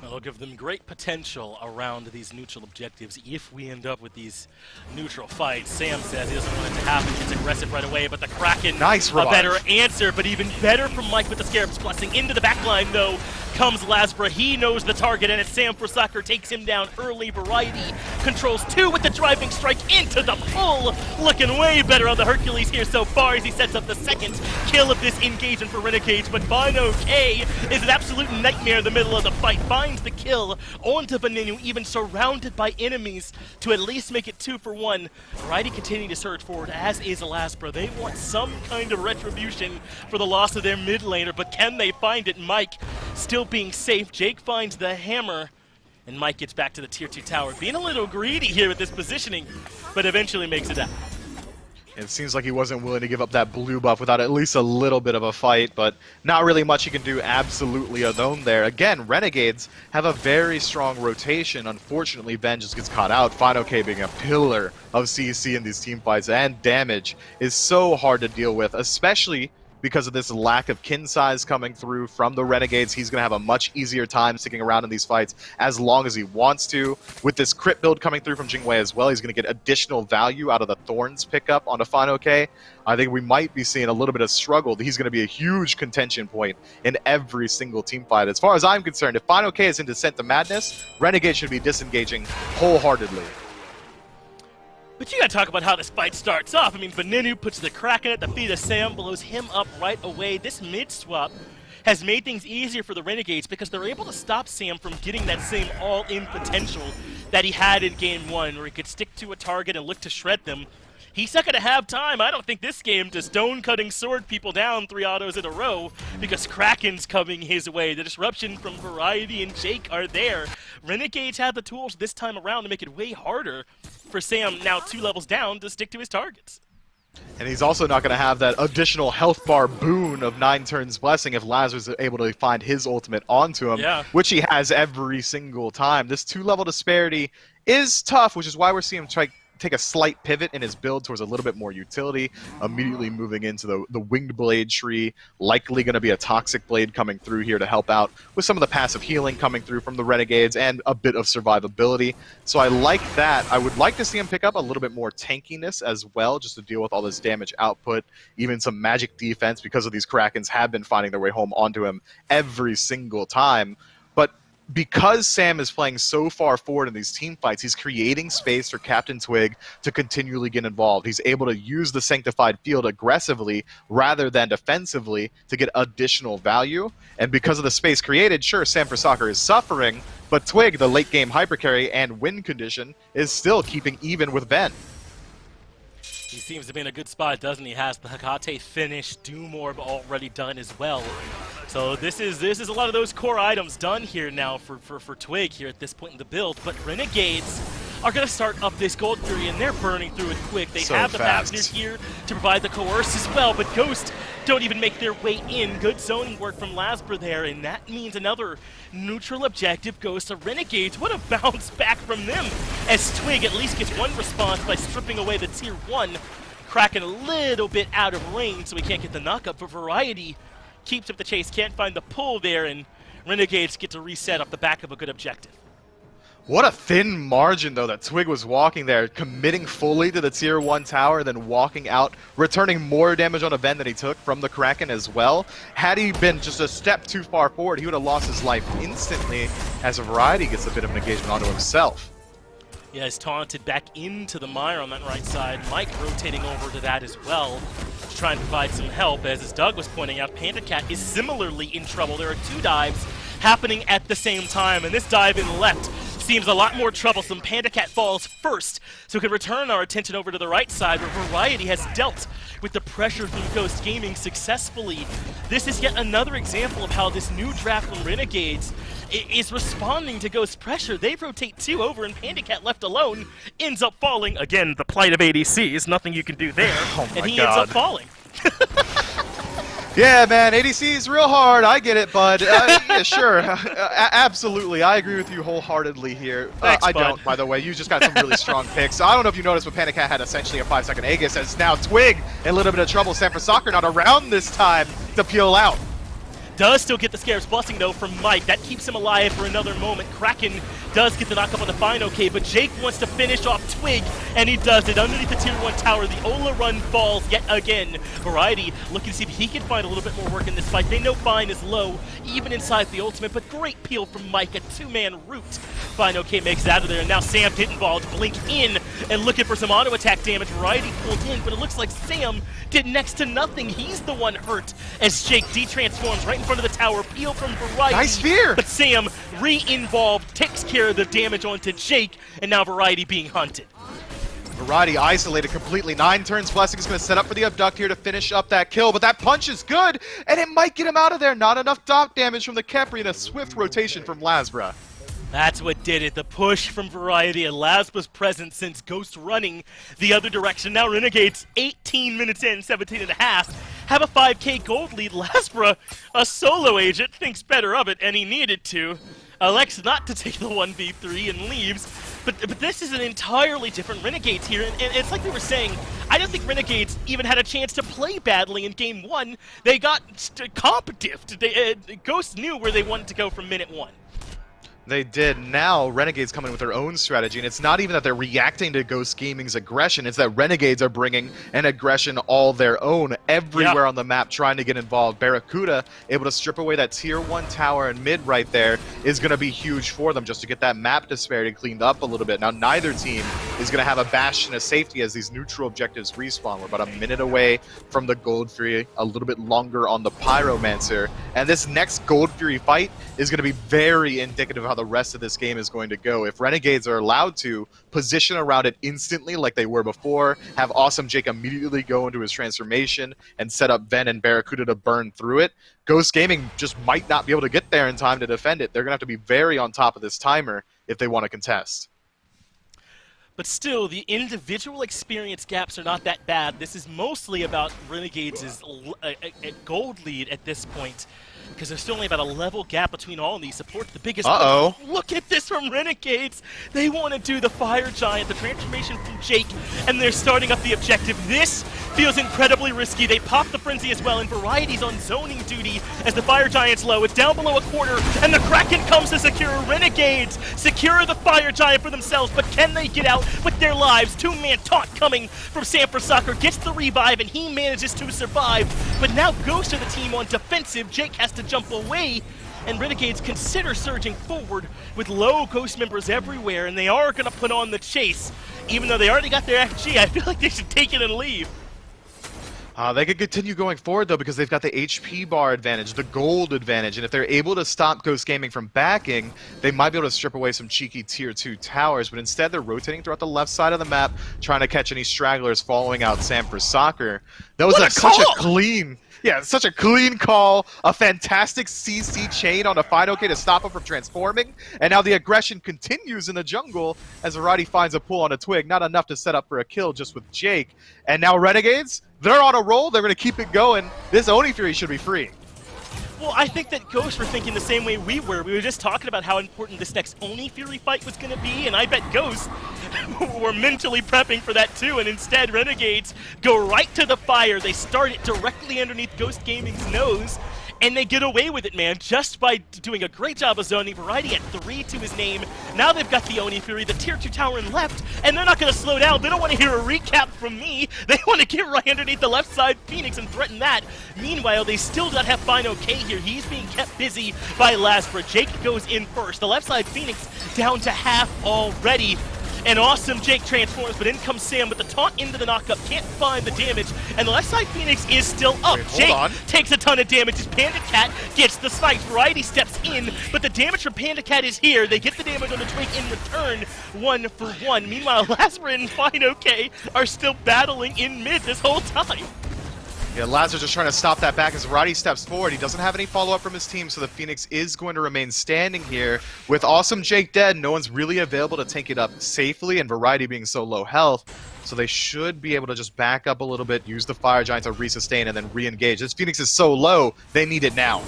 It'll give them great potential around these neutral objectives if we end up with these neutral fights. Sam says he doesn't want it to happen. He's aggressive right away, but the Kraken, nice revive. A better answer, but even better from Mike with the Scarab's Blessing. Into the backline, though, comes Laspera. He knows the target, and it's Sam for Soccer takes him down early. Variety controls 2 with the driving strike into the pull. Looking way better on the Hercules here so far as he sets up the second kill of this engagement for Renegades, but Bino K is an absolute nightmare in the middle of the fight. Finds the kill onto Venenu, even surrounded by enemies, to at least make it 2 for 1. Variety continuing to surge forward, as is Laspera. They want some kind of retribution for the loss of their mid laner, but can they find it? Mike still being safe. Jake finds the hammer, and Mike gets back to the Tier 2 tower. Being a little greedy here with this positioning, but eventually makes it out. It seems like he wasn't willing to give up that blue buff without at least a little bit of a fight, but not really much he can do absolutely alone there. Again, Renegades have a very strong rotation. Unfortunately, Ben just gets caught out. Fino-K being a pillar of CC in these team fights, and damage is so hard to deal with, especially because of this lack of kin size coming through from the Renegades. He's going to have a much easier time sticking around in these fights as long as he wants to. With this crit build coming through from Jingwei as well, he's going to get additional value out of the Thorns pickup on a Fino-K. I think we might be seeing a little bit of struggle. He's going to be a huge contention point in every single team fight. As far as I'm concerned, if Fino-K is in Descent to Madness, Renegades should be disengaging wholeheartedly. But you gotta talk about how this fight starts off. I mean, Beninu puts the Kraken at the feet of Sam, blows him up right away. This mid-swap has made things easier for the Renegades because they're able to stop Sam from getting that same all-in potential that he had in Game 1, where he could stick to a target and look to shred them. He's not going to have time, I don't think, this game to stone-cutting sword people down 3 autos in a row because Kraken's coming his way. The disruption from Variety and Jake are there. Renegades have the tools this time around to make it way harder for Sam, now 2 levels down, to stick to his targets. And he's also not going to have that additional health bar boon of 9 turns blessing if Lazarus is able to find his ultimate onto him, which he has every single time. This 2-level disparity is tough, which is why we're seeing him take a slight pivot in his build towards a little bit more utility, immediately moving into the Winged Blade tree, likely going to be a Toxic Blade coming through here to help out with some of the passive healing coming through from the Renegades and a bit of survivability. So I like that. I would like to see him pick up a little bit more tankiness as well, just to deal with all this damage output, even some magic defense, because of these Krakens have been finding their way home onto him every single time. But because Sam is playing so far forward in these team fights, he's creating space for Captain Twig to continually get involved. He's able to use the Sanctified Field aggressively rather than defensively to get additional value. And because of the space created, sure, Sam for Soccer is suffering, but Twig, the late game hypercarry and win condition, is still keeping even with Ben. He seems to be in a good spot, doesn't he? Has the Hagate finish, Doom Orb already done as well. So this is a lot of those core items done here now for Twig here at this point in the build. But Renegades are going to start up this Gold Fury, and they're burning through it quick. They have the Fafnir here to provide the Coerce as well, but Ghost don't even make their way in. Good zoning work from Lasper there, and that means another neutral objective goes to Renegades. What a bounce back from them, as Twig at least gets one response by stripping away the Tier 1. Kraken a little bit out of range, so he can't get the knockup, but Variety keeps up the chase, can't find the pull there, and Renegades get to reset off the back of a good objective. What a thin margin, though, that Twig was walking there, committing fully to the Tier 1 tower, then walking out, returning more damage on event than he took from the Kraken as well. Had he been just a step too far forward, he would have lost his life instantly, as Variety gets a bit of an engagement onto himself. Yeah, he's taunted back into the mire on that right side. Mike rotating over to that as well, to try and provide some help. As Doug was pointing out, Panda Cat is similarly in trouble. There are 2 dives happening at the same time, and this dive in left seems a lot more troublesome. Panda Cat falls first, so we can return our attention over to the right side, where Variety has dealt with the pressure from Ghost Gaming successfully. This is yet another example of how this new draft from Renegades is responding to Ghost pressure. They rotate 2 over, and Panda Cat left alone ends up falling. Again, the plight of ADCs, nothing you can do there, and he ends up falling. Yeah, man, ADC is real hard. I get it, bud. Yeah, sure. Absolutely. I agree with you wholeheartedly here. Thanks, I bud. don't, by the way. You just got some really strong picks. I don't know if you noticed, but Panda Cat had essentially a 5-second Aegis, as now Twig in a little bit of trouble. San for Soccer not around this time to peel out. Does still get the Scarab's Blessing, though, from Mike. That keeps him alive for another moment. Kraken does get the knockup on the Fino-K, but Jake wants to finish off Twig, and he does it. Underneath the Tier 1 tower, the Ola run falls yet again. Variety looking to see if he can find a little bit more work in this fight. They know Fine is low, even inside the ultimate, but great peel from Mike, a 2-man root. Fino-K makes it out of there, and now Sam get involved, blink in, and looking for some auto attack damage. Variety pulled in, but it looks like Sam did next to nothing. He's the one hurt, as Jake de-transforms right in front of the tower. Peel from Variety. Nice fear! But Sam, re-involved, takes care of the damage onto Jake, and now Variety being hunted. Variety isolated completely. 9 turns Blessing is going to set up for the Abduct here to finish up that kill, but that punch is good, and it might get him out of there. Not enough dock damage from the Kepri, and a swift rotation from Lasbra. That's what did it. The push from Variety and Lasbra's presence since Ghost running the other direction. Now Renegades 18 minutes in, 17 and a half, have a 5k gold lead. Lasbra, a solo agent, thinks better of it, and he needed to. Elects not to take the 1v3 and leaves. But this is an entirely different Renegades here, and it's like we were saying, I don't think Renegades even had a chance to play badly in Game 1. They got competitive. Ghost knew where they wanted to go from minute 1. They did. Now, Renegades come in with their own strategy, and it's not even that they're reacting to Ghost Gaming's aggression, it's that Renegades are bringing an aggression all their own everywhere on the map, trying to get involved. Barracuda, able to strip away that tier 1 tower in mid right there, is going to be huge for them, just to get that map disparity cleaned up a little bit. Now, neither team is going to have a bastion of safety as these neutral objectives respawn. We're about a minute away from the Gold Fury, a little bit longer on the Pyromancer, and this next Gold Fury fight is going to be very indicative of how the rest of this game is going to go. If Renegades are allowed to position around it instantly like they were before, have Awesome Jake immediately go into his transformation and set up Ven and Barracuda to burn through it, Ghost Gaming just might not be able to get there in time to defend it. They're going to have to be very on top of this timer if they want to contest. But still, the individual experience gaps are not that bad. This is mostly about Renegades' gold lead at this point, because there's still only about a level gap between all of these supports. The biggest look at this from Renegades. They want to do the Fire Giant, the transformation from Jake, and they're starting up the objective. This feels incredibly risky. They pop the Frenzy as well, and Variety's on zoning duty as the Fire Giant's low. It's down below a quarter, and the Kraken comes to secure. Renegades secure the Fire Giant for themselves, but can they get out with their lives? Two-man taunt coming from Sanford Soccer, gets the revive, and he manages to survive. But now Ghost of the team on defensive. Jake has to jump away, and Renegades consider surging forward with low Ghost members everywhere, and they are going to put on the chase. Even though they already got their FG, I feel like they should take it and leave. They could continue going forward, though, because they've got the HP bar advantage, the gold advantage, and if they're able to stop Ghost Gaming from backing, they might be able to strip away some cheeky Tier 2 towers, but instead they're rotating throughout the left side of the map, trying to catch any stragglers following out Sanford Soccer. That was such a clean... Yeah, such a clean call, a fantastic CC chain on a Final K to stop him from transforming, and now the aggression continues in the jungle as Variety finds a pull on a twig, not enough to set up for a kill just with Jake. And now Renegades, they're on a roll, they're going to keep it going. This Oni Fury should be free. Well, I think that Ghosts were thinking the same way we were. We were just talking about how important this next Oni Fury fight was going to be, and I bet Ghosts were mentally prepping for that too, and instead Renegades go right to the fire. They start it directly underneath Ghost Gaming's nose, and they get away with it, man, just by doing a great job of zoning. Variety at 3 to his name. Now they've got the Oni Fury, the Tier 2 tower in left, and they're not going to slow down. They don't want to hear a recap from me. They want to get right underneath the left side Phoenix and threaten that. Meanwhile, they still don't have Fino K here. He's being kept busy by Lasbra. Jake goes in first. The left side Phoenix down to half already. And Awesome Jake transforms, but in comes Sam with the taunt into the knockup, can't find the damage, and the left side Phoenix is still up. Jake takes a ton of damage as Panda Cat gets the spike. Variety steps in, but the damage from Panda Cat is here. They get the damage on the twig in return, 1 for 1. Meanwhile, Lasbra and Fino K are still battling in mid this whole time. Yeah, Lazar's just trying to stop that back as Variety steps forward. He doesn't have any follow-up from his team, so the Phoenix is going to remain standing here. With Awesome Jake dead, no one's really available to take it up safely, and Variety being so low health, so they should be able to just back up a little bit, use the Fire Giant to resustain, and then re-engage. This Phoenix is so low, they need it now.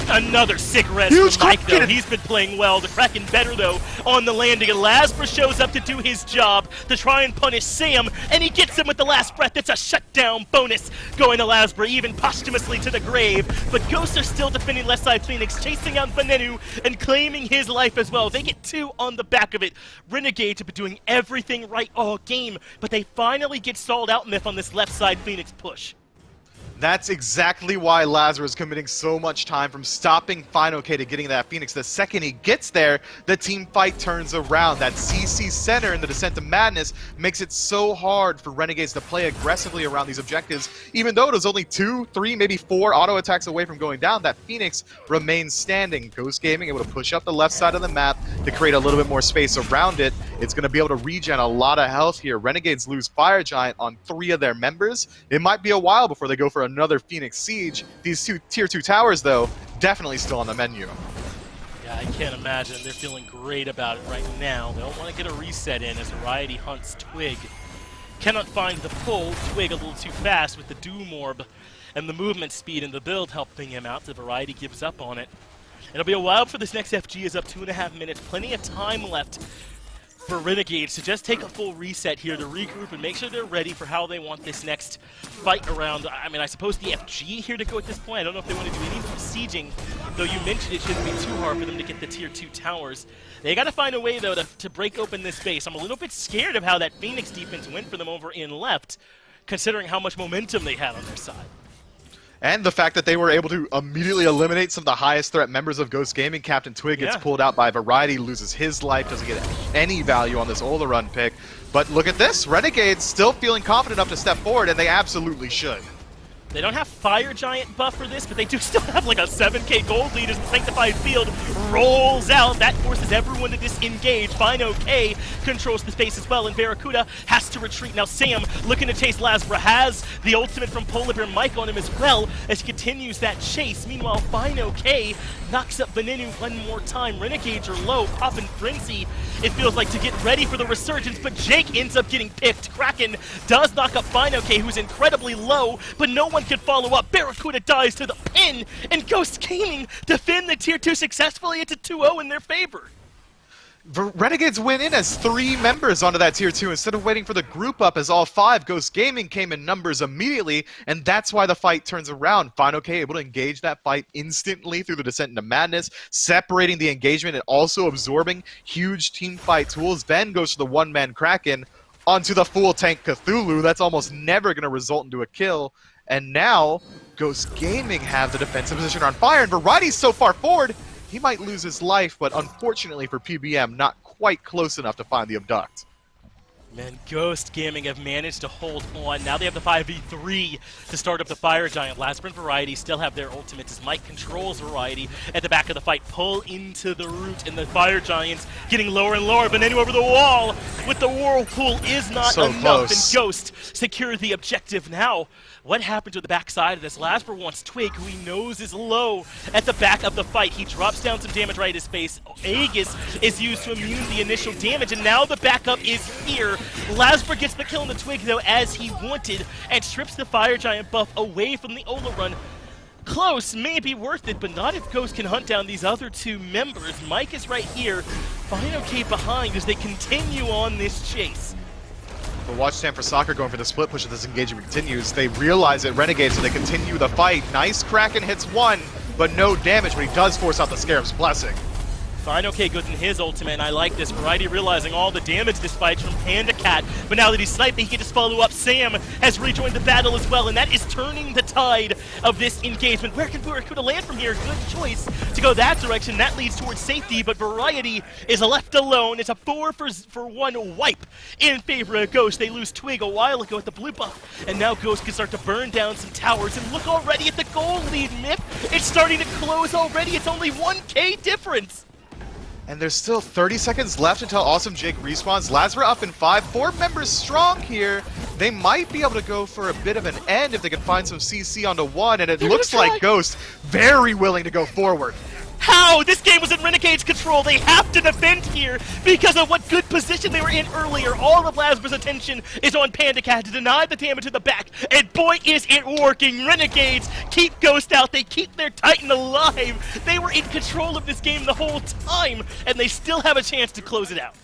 Another sick rest from Mike, though. He's been playing well. The Kraken better, though, on the landing. And Lasbra shows up to do his job to try and punish Sam, and he gets him with the last breath. It's a shutdown bonus going to Lasbra, even posthumously to the grave. But Ghosts are still defending left side Phoenix, chasing out Venenu and claiming his life as well. They get 2 on the back of it. Renegades have been doing everything right all game, but they finally get stalled out Myth on this left side Phoenix push. That's exactly why Lazarus is committing so much time from stopping Fino K to getting that Phoenix. The second he gets there, the team fight turns around. That CC center in the Descent to Madness makes it so hard for Renegades to play aggressively around these objectives. Even though it was only 2, 3, maybe 4 auto attacks away from going down, that Phoenix remains standing. Ghost Gaming able to push up the left side of the map to create a little bit more space around it. It's going to be able to regen a lot of health here. Renegades lose Fire Giant on 3 of their members. It might be a while before they go for another Phoenix Siege. These 2 Tier 2 towers, though, definitely still on the menu. Yeah, I can't imagine. They're feeling great about it right now. They don't want to get a reset in as Variety hunts Twig. Cannot find the pull. Twig a little too fast with the Doom Orb and the movement speed and the build helping him out. The Variety gives up on it. It'll be a while for this next FG is up 2.5 minutes. Plenty of time left for Renegades to just take a full reset here to regroup and make sure they're ready for how they want this next fight around. I mean, I suppose the FG here to go at this point. I don't know if they want to do any sieging, though you mentioned it shouldn't be too hard for them to get the tier 2 towers. They got to find a way, though, to break open this base. I'm a little bit scared of how that Phoenix defense went for them over in left, considering how much momentum they had on their side. And the fact that they were able to immediately eliminate some of the highest threat members of Ghost Gaming. Captain Twig gets pulled out by Variety, loses his life, doesn't get any value on this Olarun pick. But look at this, Renegades still feeling confident enough to step forward, and they absolutely should. They don't have Fire Giant buff for this, but they do still have like a 7k gold lead as the Sanctified Field rolls out. That forces everyone to disengage. Fino K controls the space as well, and Barracuda has to retreat. Now Sam looking to chase Lasbra, has the ultimate from Polar Bear Mike on him as well as he continues that chase. Meanwhile, Fino K knocks up Venenu one more time. Renegades are low, popping Frenzy, it feels like, to get ready for the resurgence, but Jake ends up getting picked. Kraken does knock up Fino K, who's incredibly low, but no one can follow up. Barracuda dies to the pin, and Ghost Gaming defend the tier 2 successfully. It's a 2-0 in their favor. Renegades went in as 3 members onto that tier 2 instead of waiting for the group up as all 5. Ghost Gaming came in numbers immediately, and that's why the fight turns around. Fino K able to engage that fight instantly through the Descent into Madness, separating the engagement and also absorbing huge team fight tools. Then goes to the one-man Kraken onto the full tank Cthulhu. That's almost never going to result into a kill. And now, Ghost Gaming have the defensive position on fire, and Variety's so far forward, he might lose his life, but unfortunately for PBM, not quite close enough to find the abduct. Man, Ghost Gaming have managed to hold on. Now they have the 5v3 to start up the Fire Giant. Lasbra and Variety still have their ultimates as Mike controls Variety at the back of the fight. Pull into the root, and the Fire Giants getting lower and lower. Venenu over the wall with the Whirlpool is not So enough, close. and Ghost secure the objective now. What happened to the backside of this? Lasbra wants Twig, who he knows is low at the back of the fight. He drops down some damage right at his face. Aegis is used to immune the initial damage, and now the backup is here. Lasbra gets the kill on the Twig, though, as he wanted, and strips the Fire Giant buff away from the Olarun. Close, may be worth it, but not if Ghost can hunt down these other 2 members. Mike is right here. Fino K behind as they continue on this chase. But watch Stanford Soccer going for the split push as this engagement continues. They realize it, Renegades, so they continue the fight. Nice Kraken hits 1, but no damage, but he does force out the Scarab's Blessing. Fino K goes in his ultimate, and I like this. Variety realizing all the damage this fight's from Panda Cat, but now that he's sniping, he can just follow up. Sam has rejoined the battle as well, and that is turning the tide of this engagement. Where can Barracuda land from here? Good choice to go that direction. That leads towards safety, but Variety is left alone. It's a 4-for-1 wipe in favor of Ghost. They lose Twig a while ago at the blue buff, and now Ghost can start to burn down some towers. And look already at the goal lead, Myth. It's starting to close already. It's only 1k difference. And there's still 30 seconds left until Awesome Jake respawns. Lasbra up in 5, 4 members strong here. They might be able to go for a bit of an end if they can find some CC onto 1, and it looks like Ghost very willing to go forward. How? This game was in Renegade's control. They have to defend here because of what good position they were in earlier. All of Lasbra's attention is on Panda Cat to deny the damage to the back. And boy, is it working. Renegades keep Ghost out. They keep their Titan alive. They were in control of this game the whole time, and they still have a chance to close it out.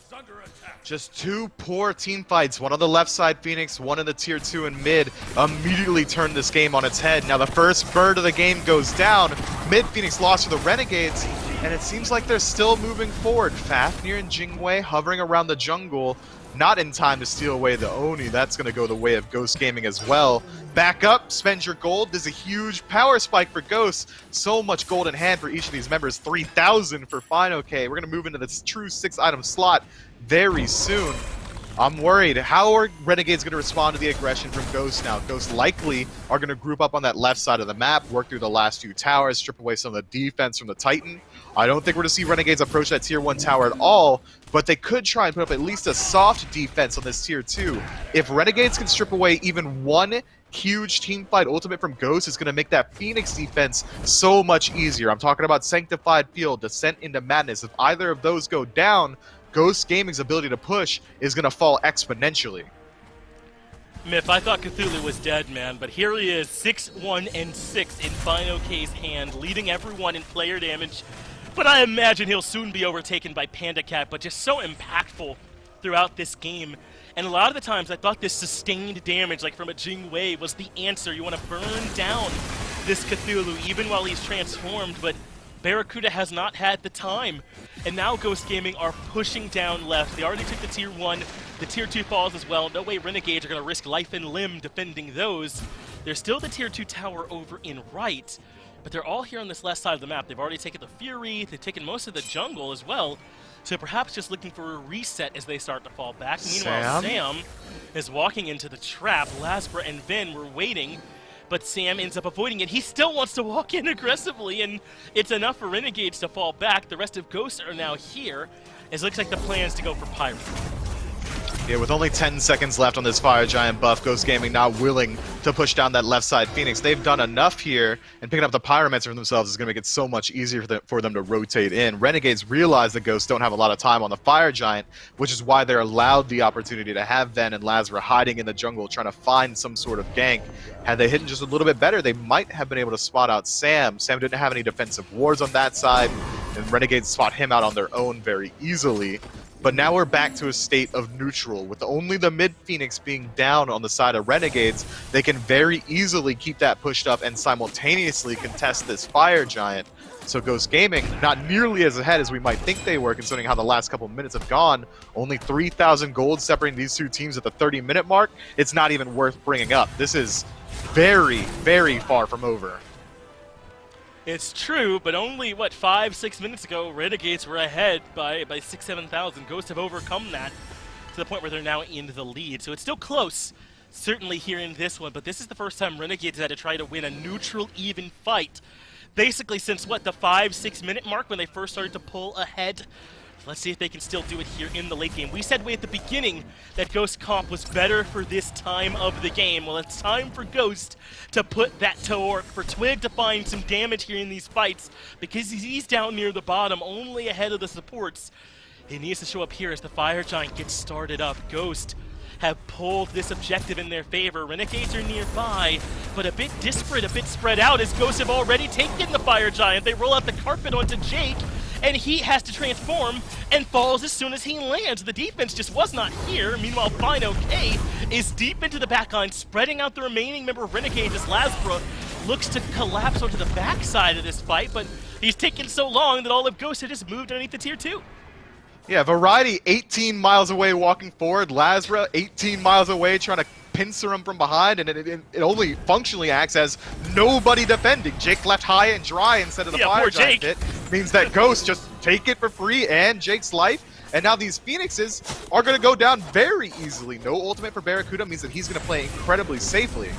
Just 2 poor team fights, one on the left side Phoenix, one in the tier 2 and mid, immediately turned this game on its head. Now the first bird of the game goes down. Mid Phoenix lost to the Renegades, and it seems like they're still moving forward. Fafnir and Jingwei hovering around the jungle, not in time to steal away the Oni. That's going to go the way of Ghost Gaming as well. Back up, spend your gold. There's a huge power spike for Ghost. So much gold in hand for each of these members. 3,000 for Fino K. We're going to move into this true 6-item slot very soon. I'm worried. How are Renegades going to respond to the aggression from Ghost now? Ghost likely are going to group up on that left side of the map, work through the last 2 towers, strip away some of the defense from the Titan. I don't think we're going to see Renegades approach that tier 1 tower at all, but they could try and put up at least a soft defense on this tier 2. If Renegades can strip away even 1 huge team fight ultimate from Ghost is going to make that Phoenix defense so much easier. I'm talking about Sanctified Field, Descent into Madness. If either of those go down, Ghost Gaming's ability to push is going to fall exponentially. Myth, I thought Cthulhu was dead, man, but here he is, 6-1-6 in Final K's hand, leading everyone in player damage. But I imagine he'll soon be overtaken by Panda Cat, but just so impactful throughout this game. And a lot of the times I thought this sustained damage, like from a Jing Wei, was the answer. You want to burn down this Cthulhu even while he's transformed, but Barracuda has not had the time. And now Ghost Gaming are pushing down left. They already took the Tier 1, the Tier 2 falls as well. No way Renegades are going to risk life and limb defending those. There's still the Tier 2 tower over in right, but they're all here on this left side of the map. They've already taken the Fury, they've taken most of the jungle as well. So perhaps just looking for a reset as they start to fall back. Meanwhile, Sam is walking into the trap. Lasbra and Vin were waiting, but Sam ends up avoiding it. He still wants to walk in aggressively, and it's enough for Renegades to fall back. The rest of Ghosts are now here. It looks like the plan is to go for Pyro. Yeah, with only 10 seconds left on this Fire Giant buff, Ghost Gaming not willing to push down that left side Phoenix. They've done enough here, and picking up the Pyromancer for themselves is going to make it so much easier for them to rotate in. Renegades realize the Ghosts don't have a lot of time on the Fire Giant, which is why they're allowed the opportunity to have Ven and Lazra hiding in the jungle, trying to find some sort of gank. Had they hit just a little bit better, they might have been able to spot out Sam. Sam didn't have any defensive wards on that side, and Renegades spot him out on their own very easily. But now we're back to a state of neutral. With only the mid-Phoenix being down on the side of Renegades, they can very easily keep that pushed up and simultaneously contest this Fire Giant. So Ghost Gaming, not nearly as ahead as we might think they were, considering how the last couple minutes have gone. Only 3,000 gold separating these two teams at the 30-minute mark. It's not even worth bringing up. This is very, very far from over. It's true, but only, 5-6 minutes ago, Renegades were ahead by 6,000-7,000. Ghosts have overcome that to the point where they're now in the lead. So it's still close, certainly here in this one, but this is the first time Renegades had to try to win a neutral, even fight. Basically since, the 5-6 minute mark when they first started to pull ahead. Let's see if they can still do it here in the late game. We said way at the beginning that Ghost Comp was better for this time of the game. Well, it's time for Ghost to put that to work, for Twig to find some damage here in these fights, because he's down near the bottom, only ahead of the supports. He needs to show up here as the Fire Giant gets started up. Ghost have pulled this objective in their favor. Renegades are nearby, but a bit disparate, a bit spread out, as Ghosts have already taken the Fire Giant. They roll out the carpet onto Jake, and he has to transform and falls as soon as he lands. The defense just was not here. Meanwhile, Fino K is deep into the backline, spreading out the remaining member of Renegades as Lasbra looks to collapse onto the backside of this fight, but he's taken so long that all of Ghost had just moved underneath the Tier 2. Yeah, Variety 18 miles away walking forward, Lazra 18 miles away trying to pincer him from behind, and it only functionally acts as nobody defending. Jake left high and dry instead of the Fire Giant hit. Means that Ghosts just take it for free and Jake's life, and now these Phoenixes are going to go down very easily. No ultimate for Barracuda means that he's going to play incredibly safely.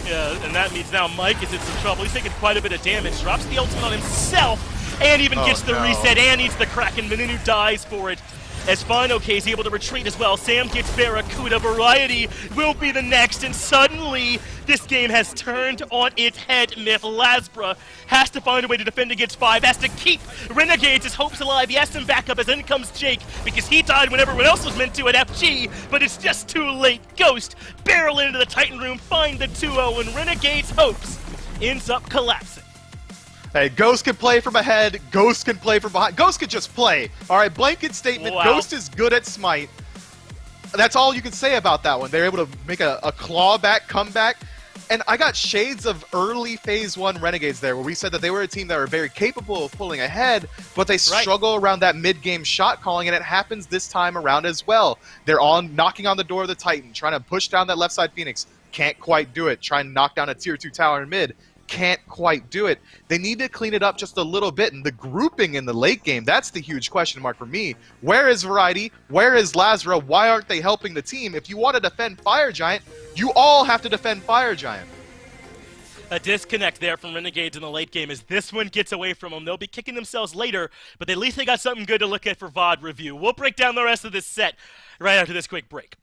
Yeah, and that means now Mike is in some trouble. He's taking quite a bit of damage, drops the ultimate on himself, and even gets the reset, and eats the Kraken. Meninu dies for it, as Fino K is able to retreat as well. Sam gets Barracuda. Variety will be the next, and suddenly this game has turned on its head. Myth Lasbra has to find a way to defend against 5, has to keep Renegades' hopes alive. He has some backup, as in comes Jake, because he died when everyone else was meant to at FG, but it's just too late. Ghost barrel into the Titan room, find the 2-0, and Renegades' hopes ends up collapsing. Hey, Ghost can play from ahead, Ghost can play from behind, Ghost can just play. Alright, blanket statement, Wow. Ghost is good at Smite. That's all you can say about that one. They're able to make a clawback comeback. And I got shades of early Phase 1 Renegades there, where we said that they were a team that were very capable of pulling ahead, but they struggle around that mid-game shot calling, and it happens this time around as well. They're knocking on the door of the Titan, trying to push down that left side Phoenix. Can't quite do it. Trying to knock down a Tier 2 tower in mid. Can't quite do it. They need to clean it up just a little bit, and the grouping in the late game, that's the huge question mark for me. Where is Variety? Where is Lazra? Why aren't they helping the team? If you want to defend Fire Giant, you all have to defend Fire Giant. A disconnect there from Renegades in the late game as this one gets away from them. They'll be kicking themselves later, but at least they got something good to look at for VOD review. We'll break down the rest of this set right after this quick break.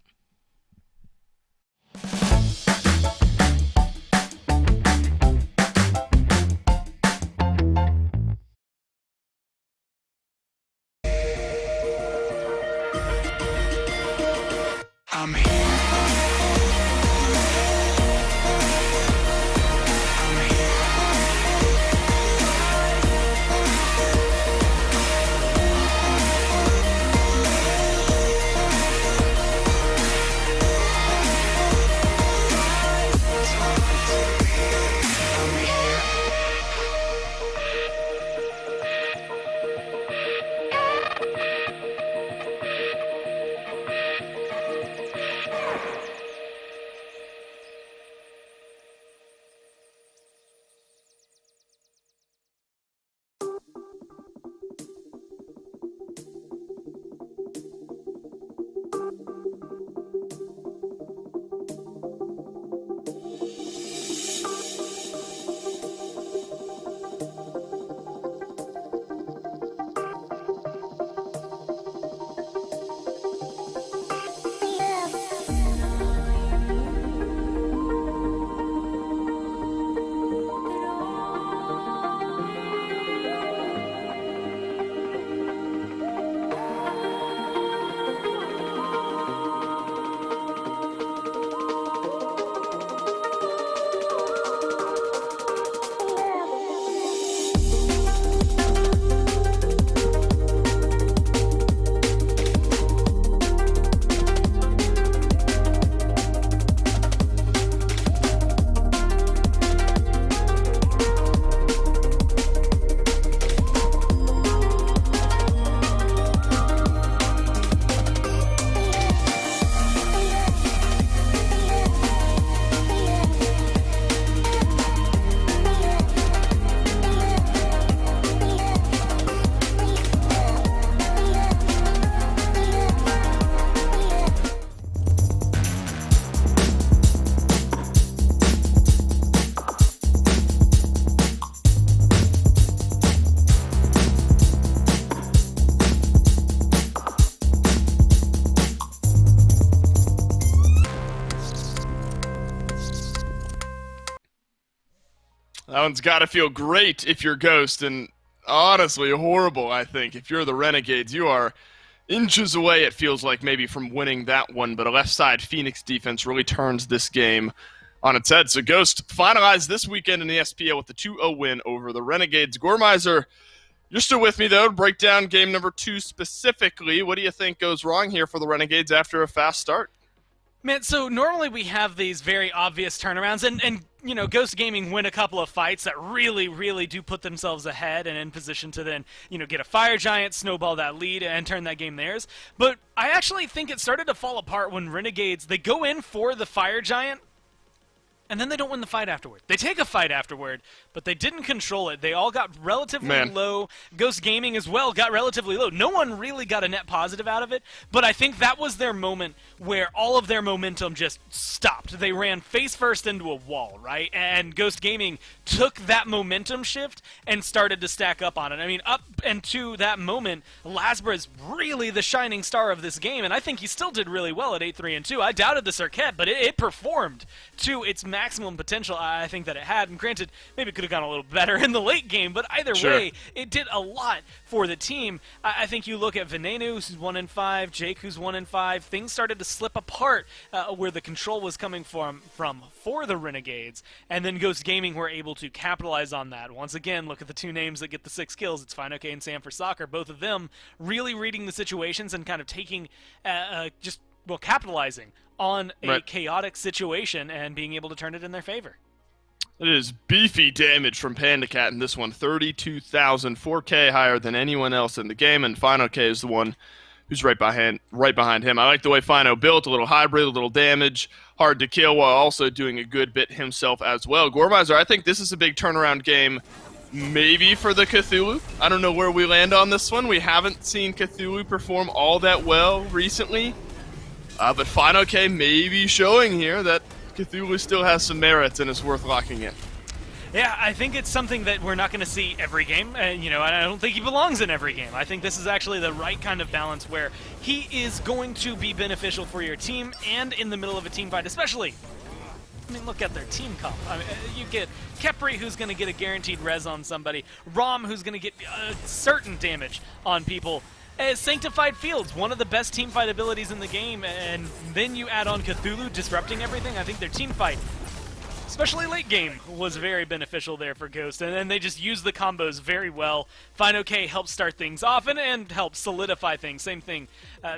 That one's got to feel great if you're Ghost, and honestly horrible, I think. If you're the Renegades, you are inches away, it feels like, maybe from winning that one, but a left side Phoenix defense really turns this game on its head. So Ghost finalized this weekend in the SPL with the 2-0 win over the Renegades. Gormizer, you're still with me, though, to break down game number 2 specifically. What do you think goes wrong here for the Renegades after a fast start? Man, so normally we have these very obvious turnarounds, and you know, Ghost Gaming win a couple of fights that really, really do put themselves ahead and in position to then, you know, get a Fire Giant, snowball that lead, and turn that game theirs. But I actually think it started to fall apart when Renegades, they go in for the Fire Giant, and then they don't win the fight afterward. They take a fight afterward, but they didn't control it. They all got relatively low. Ghost Gaming as well got relatively low. No one really got a net positive out of it, but I think that was their moment where all of their momentum just stopped. They ran face first into a wall, right? And Ghost Gaming took that momentum shift and started to stack up on it. I mean, up and to that moment, Lasbra is really the shining star of this game, and I think he still did really well at 8-3-2. I doubted the Circuit, but it performed to its maximum potential I think that it had. And granted, maybe it could have gone a little better in the late game, but either way, it did a lot for the team. I think you look at Venenu, who's 1-5, Jake, who's 1-5. Things started to slip apart where the control was coming from for the Renegades, and then Ghost Gaming were able to capitalize on that. Once again, look at the two names that get the 6 kills. It's Fine OK and Sam for Soccer. Both of them really reading the situations and kind of taking capitalizing on a chaotic situation and being able to turn it in their favor. It is beefy damage from Panda Cat in this one. 32,000, 4K higher than anyone else in the game, and Fino K is the one who's right behind him. I like the way Fino built, a little hybrid, a little damage, hard to kill, while also doing a good bit himself as well. Gormizer, I think this is a big turnaround game, maybe for the Cthulhu. I don't know where we land on this one. We haven't seen Cthulhu perform all that well recently. But Fino K may be showing here that Cthulhu still has some merits and is worth locking in. Yeah, I think it's something that we're not going to see every game. You know, I don't think he belongs in every game. I think this is actually the right kind of balance where he is going to be beneficial for your team and in the middle of a team fight, especially. I mean, look at their team comp. I mean, you get Kepri, who's going to get a guaranteed res on somebody. Rom, who's going to get certain damage on people. Sanctified Fields, one of the best team fight abilities in the game, and then you add on Cthulhu disrupting everything. I think their team fight, especially late game, was very beneficial there for Ghost, and then they just used the combos very well. Fino K helped start things off and helped solidify things. Same thing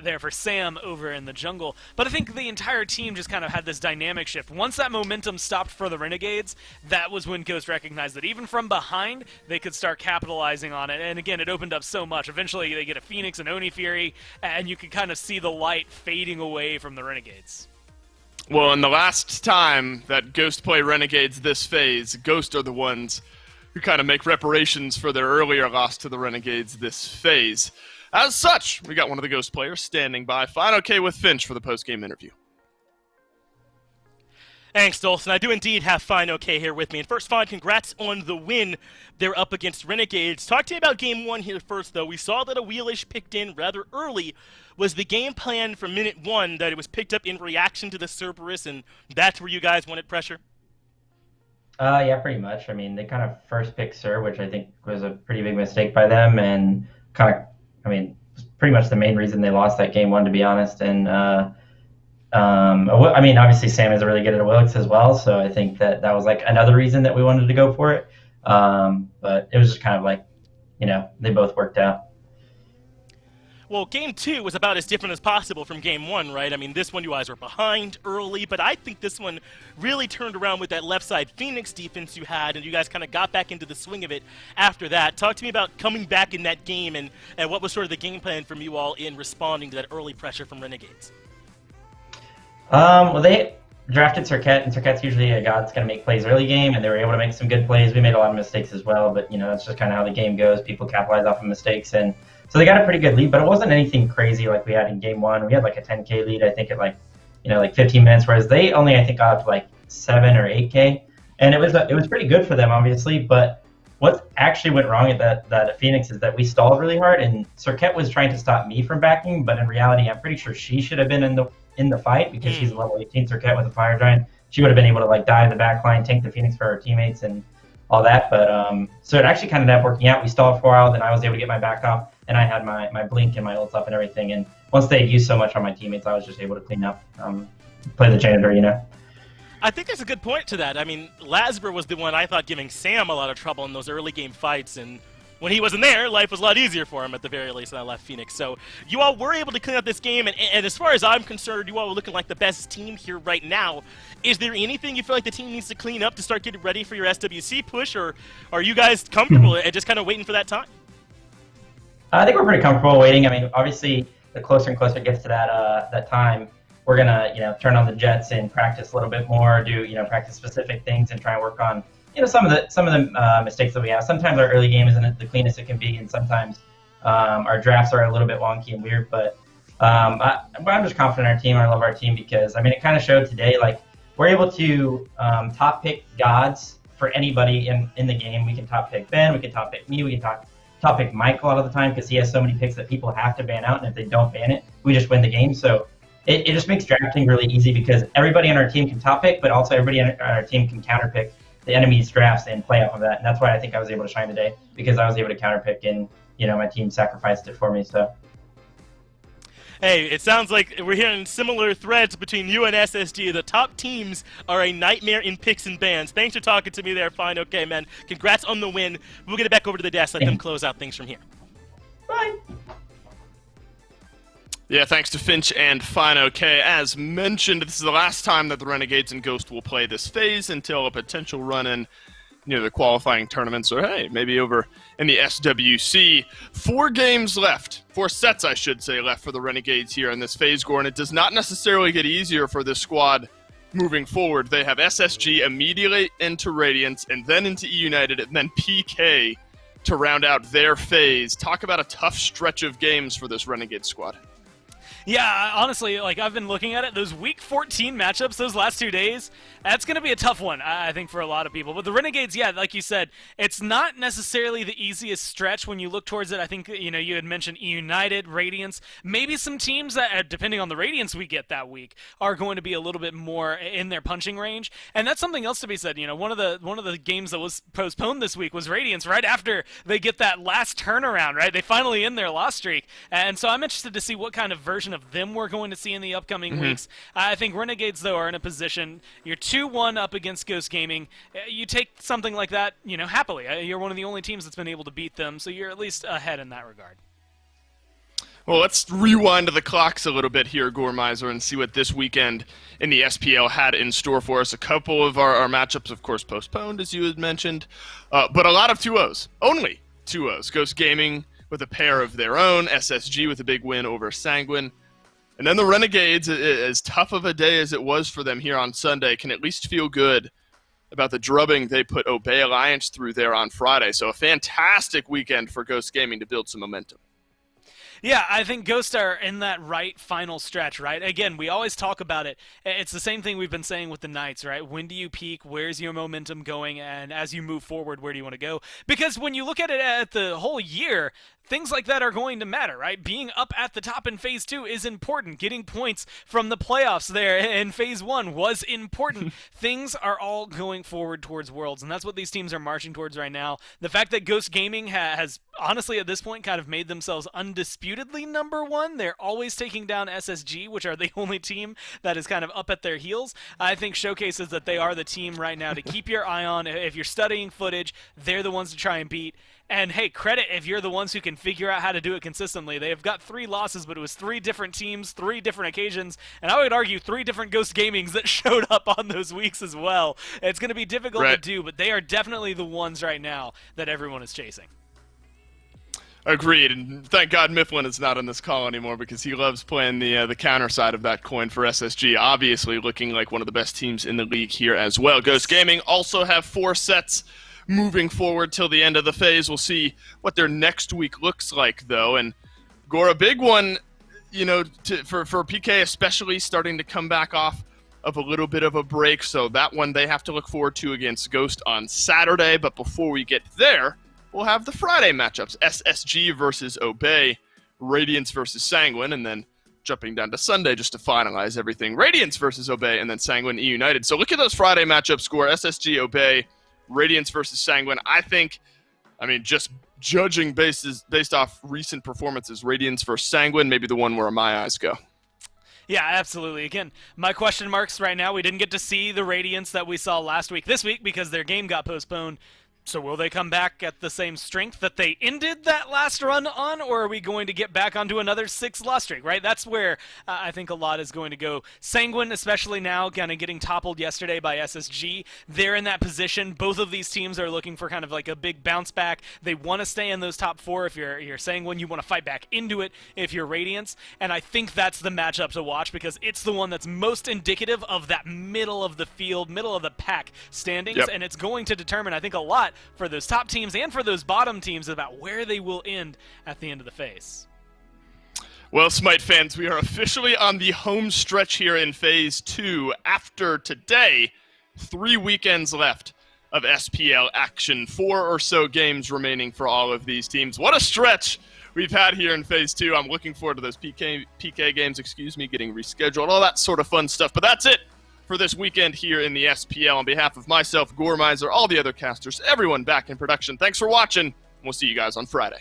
there for Sam over in the jungle. But I think the entire team just kind of had this dynamic shift. Once that momentum stopped for the Renegades, that was when Ghost recognized that even from behind, they could start capitalizing on it. And again, it opened up so much. Eventually, they get a Phoenix and Oni Fury, and you can kind of see the light fading away from the Renegades. Well, and the last time that Ghost play Renegades this phase, Ghost are the ones who kind of make reparations for their earlier loss to the Renegades this phase. As such, we got one of the Ghost players standing by. Fine OK with Finch for the post-game interview. Thanks, Dolson. I do indeed have Fine OK here with me. And first, Fine, congrats on the win. They're up against Renegades. Talk to me about Game 1 here first, though. We saw that a Wheelish picked in rather early. Was the game plan from minute 1 that it was picked up in reaction to the Cerberus, and that's where you guys wanted pressure? Yeah, pretty much. I mean, they kind of first picked Sir, which I think was a pretty big mistake by them, and kind of, I mean, was pretty much the main reason they lost that Game 1, to be honest. And I mean, obviously Sam is really good at Wilix as well, so I think that was like another reason that we wanted to go for it. But it was just kind of like, you know, they both worked out. Well, Game 2 was about as different as possible from Game 1, right? I mean, this one you guys were behind early, but I think this one really turned around with that left side Phoenix defense you had, and you guys kind of got back into the swing of it after that. Talk to me about coming back in that game and what was sort of the game plan from you all in responding to that early pressure from Renegades. Well, they drafted Circuit, and Circuit's usually a guy that's going to make plays early game, and they were able to make some good plays. We made a lot of mistakes as well, but, you know, that's just kind of how the game goes. People capitalize off of mistakes, and so they got a pretty good lead, but it wasn't anything crazy like we had in Game 1. We had like a 10K lead, I think, at like, you know, like 15 minutes, whereas they only, I think, got up to like 7 or 8K, and it was pretty good for them, obviously. But what actually went wrong at that Phoenix is that we stalled really hard, and Circuit was trying to stop me from backing, but in reality, I'm pretty sure she should have been in the fight because she's a level 18 Circuit with a Fire Giant. She would have been able to like dive the back line, tank the Phoenix for her teammates, and all that. But so it actually kind of ended up working out. We stalled for a while, then I was able to get my back off, and I had my blink and my ults up and everything. And once they used so much on my teammates, I was just able to clean up, play the janitor, you know. I think there's a good point to that. I mean, Lasber was the one I thought giving Sam a lot of trouble in those early game fights, and when he wasn't there, life was a lot easier for him at the very least when I left Phoenix. So you all were able to clean up this game, and as far as I'm concerned, you all are looking like the best team here right now. Is there anything you feel like the team needs to clean up to start getting ready for your SWC push, or are you guys comfortable and just kind of waiting for that time? I think we're pretty comfortable waiting. I mean, obviously, the closer and closer it gets to that time, we're gonna, turn on the jets and practice a little bit more, do, practice specific things and try and work on, some of the mistakes that we have. Sometimes our early game isn't the cleanest it can be, and sometimes our drafts are a little bit wonky and weird. But I'm just confident in our team. I love our team because, it kind of showed today, like, we're able to top pick gods for anybody in the game. We can top pick Ben, we can top pick me, we can top pick Mike a lot of the time because he has so many picks that people have to ban out, and if they don't ban it, we just win the game. So it just makes drafting really easy because everybody on our team can top pick, but also everybody on our team can counter pick the enemy's drafts and play off of that. And that's why I think I was able to shine today, because I was able to counter pick and, my team sacrificed it for me. So. Hey, it sounds like we're hearing similar threads between you and SSG. The top teams are a nightmare in picks and bans. Thanks for talking to me there, Fine. Okay, man. Congrats on the win. We'll get it back over to the desk. Let them close out things from here. Bye. Yeah, thanks to Finch and Fine OK. As mentioned, this is the last time that the Renegades and Ghost will play this phase until a potential run-in near the qualifying tournaments, or hey, maybe over in the SWC. 4 games left, 4 sets, I should say, left for the Renegades here in this phase, Gore, and it does not necessarily get easier for this squad moving forward. They have SSG immediately into Radiance, and then into E United, and then PK to round out their phase. Talk about a tough stretch of games for this Renegade squad. Yeah, honestly, I've been looking at it, those Week 14 matchups, those last 2 days, that's going to be a tough one, I think, for a lot of people. But the Renegades, yeah, like you said, it's not necessarily the easiest stretch when you look towards it. I think, you had mentioned United, Radiance, maybe some teams that, depending on the Radiance we get that week, are going to be a little bit more in their punching range. And that's something else to be said. One of the games that was postponed this week was Radiance right after they get that last turnaround, right? They finally end their loss streak. And so I'm interested to see what kind of version of them we're going to see in the upcoming weeks. I think Renegades, though, are in a position, you're 2-1 up against Ghost Gaming. You take something like that, happily. You're one of the only teams that's been able to beat them, so you're at least ahead in that regard. Well, let's rewind the clocks a little bit here, Gormizer, and see what this weekend in the SPL had in store for us. A couple of our matchups, of course, postponed, as you had mentioned, but a lot of 2-0s. Only 2-0s. Ghost Gaming with a pair of their own, SSG with a big win over Sanguine. And then the Renegades, as tough of a day as it was for them here on Sunday, can at least feel good about the drubbing they put Obey Alliance through there on Friday. So a fantastic weekend for Ghost Gaming to build some momentum. Yeah, I think Ghost are in that right final stretch, right? Again, we always talk about it. It's the same thing we've been saying with the Knights, right? When do you peak? Where's your momentum going? And as you move forward, where do you want to go? Because when you look at it at the whole year, things like that are going to matter, right? Being up at the top in Phase 2 is important. Getting points from the playoffs there in Phase 1 was important. Things are all going forward towards Worlds, and that's what these teams are marching towards right now. The fact that Ghost Gaming has honestly, at this point, kind of made themselves undisputedly number 1. They're always taking down SSG, which are the only team that is kind of up at their heels. I think showcases that they are the team right now to keep your eye on. If you're studying footage, they're the ones to try and beat. And hey, credit if you're the ones who can figure out how to do it consistently. They have got 3 losses, but it was 3 different teams, 3 different occasions, and I would argue 3 different Ghost Gamings that showed up on those weeks as well. It's going to be difficult to do, but they are definitely the ones right now that everyone is chasing. Agreed, and thank God Mifflin is not on this call anymore because he loves playing the counter side of that coin for SSG. Obviously looking like one of the best teams in the league here as well. Ghost Gaming also have 4 sets moving forward till the end of the phase. We'll see what their next week looks like, though. And Gore, a big one, for PK especially, starting to come back off of a little bit of a break. So that one they have to look forward to against Ghost on Saturday. But before we get there, we'll have the Friday matchups. SSG versus Obey, Radiance versus Sanguine, and then jumping down to Sunday just to finalize everything. Radiance versus Obey, and then Sanguine E United. So look at those Friday matchups, Score. SSG, Obey, Radiance versus Sanguine. Just judging based off recent performances, Radiance versus Sanguine, maybe the one where my eyes go. Yeah, absolutely. Again, my question marks right now, we didn't get to see the Radiance that we saw last week this week because their game got postponed. So will they come back at the same strength that they ended that last run on, or are we going to get back onto another 6-loss streak, right? That's where I think a lot is going to go. Sanguine, especially now, kind of getting toppled yesterday by SSG. They're in that position. Both of these teams are looking for kind of like a big bounce back. They want to stay in those top 4 if you're Sanguine. You want to fight back into it if you're Radiance. And I think that's the matchup to watch because it's the one that's most indicative of that middle of the field, middle of the pack standings. Yep. And it's going to determine, I think, a lot for those top teams and for those bottom teams about where they will end at the end of the phase. Well, Smite fans, we are officially on the home stretch here in Phase 2. After today, 3 weekends left of SPL action. 4 or so games remaining for all of these teams. What a stretch we've had here in Phase 2. I'm looking forward to those PK games, getting rescheduled, all that sort of fun stuff. But that's it for this weekend here in the SPL. On behalf of myself, Gormizer, all the other casters, everyone back in production, thanks for watching. We'll see you guys on Friday.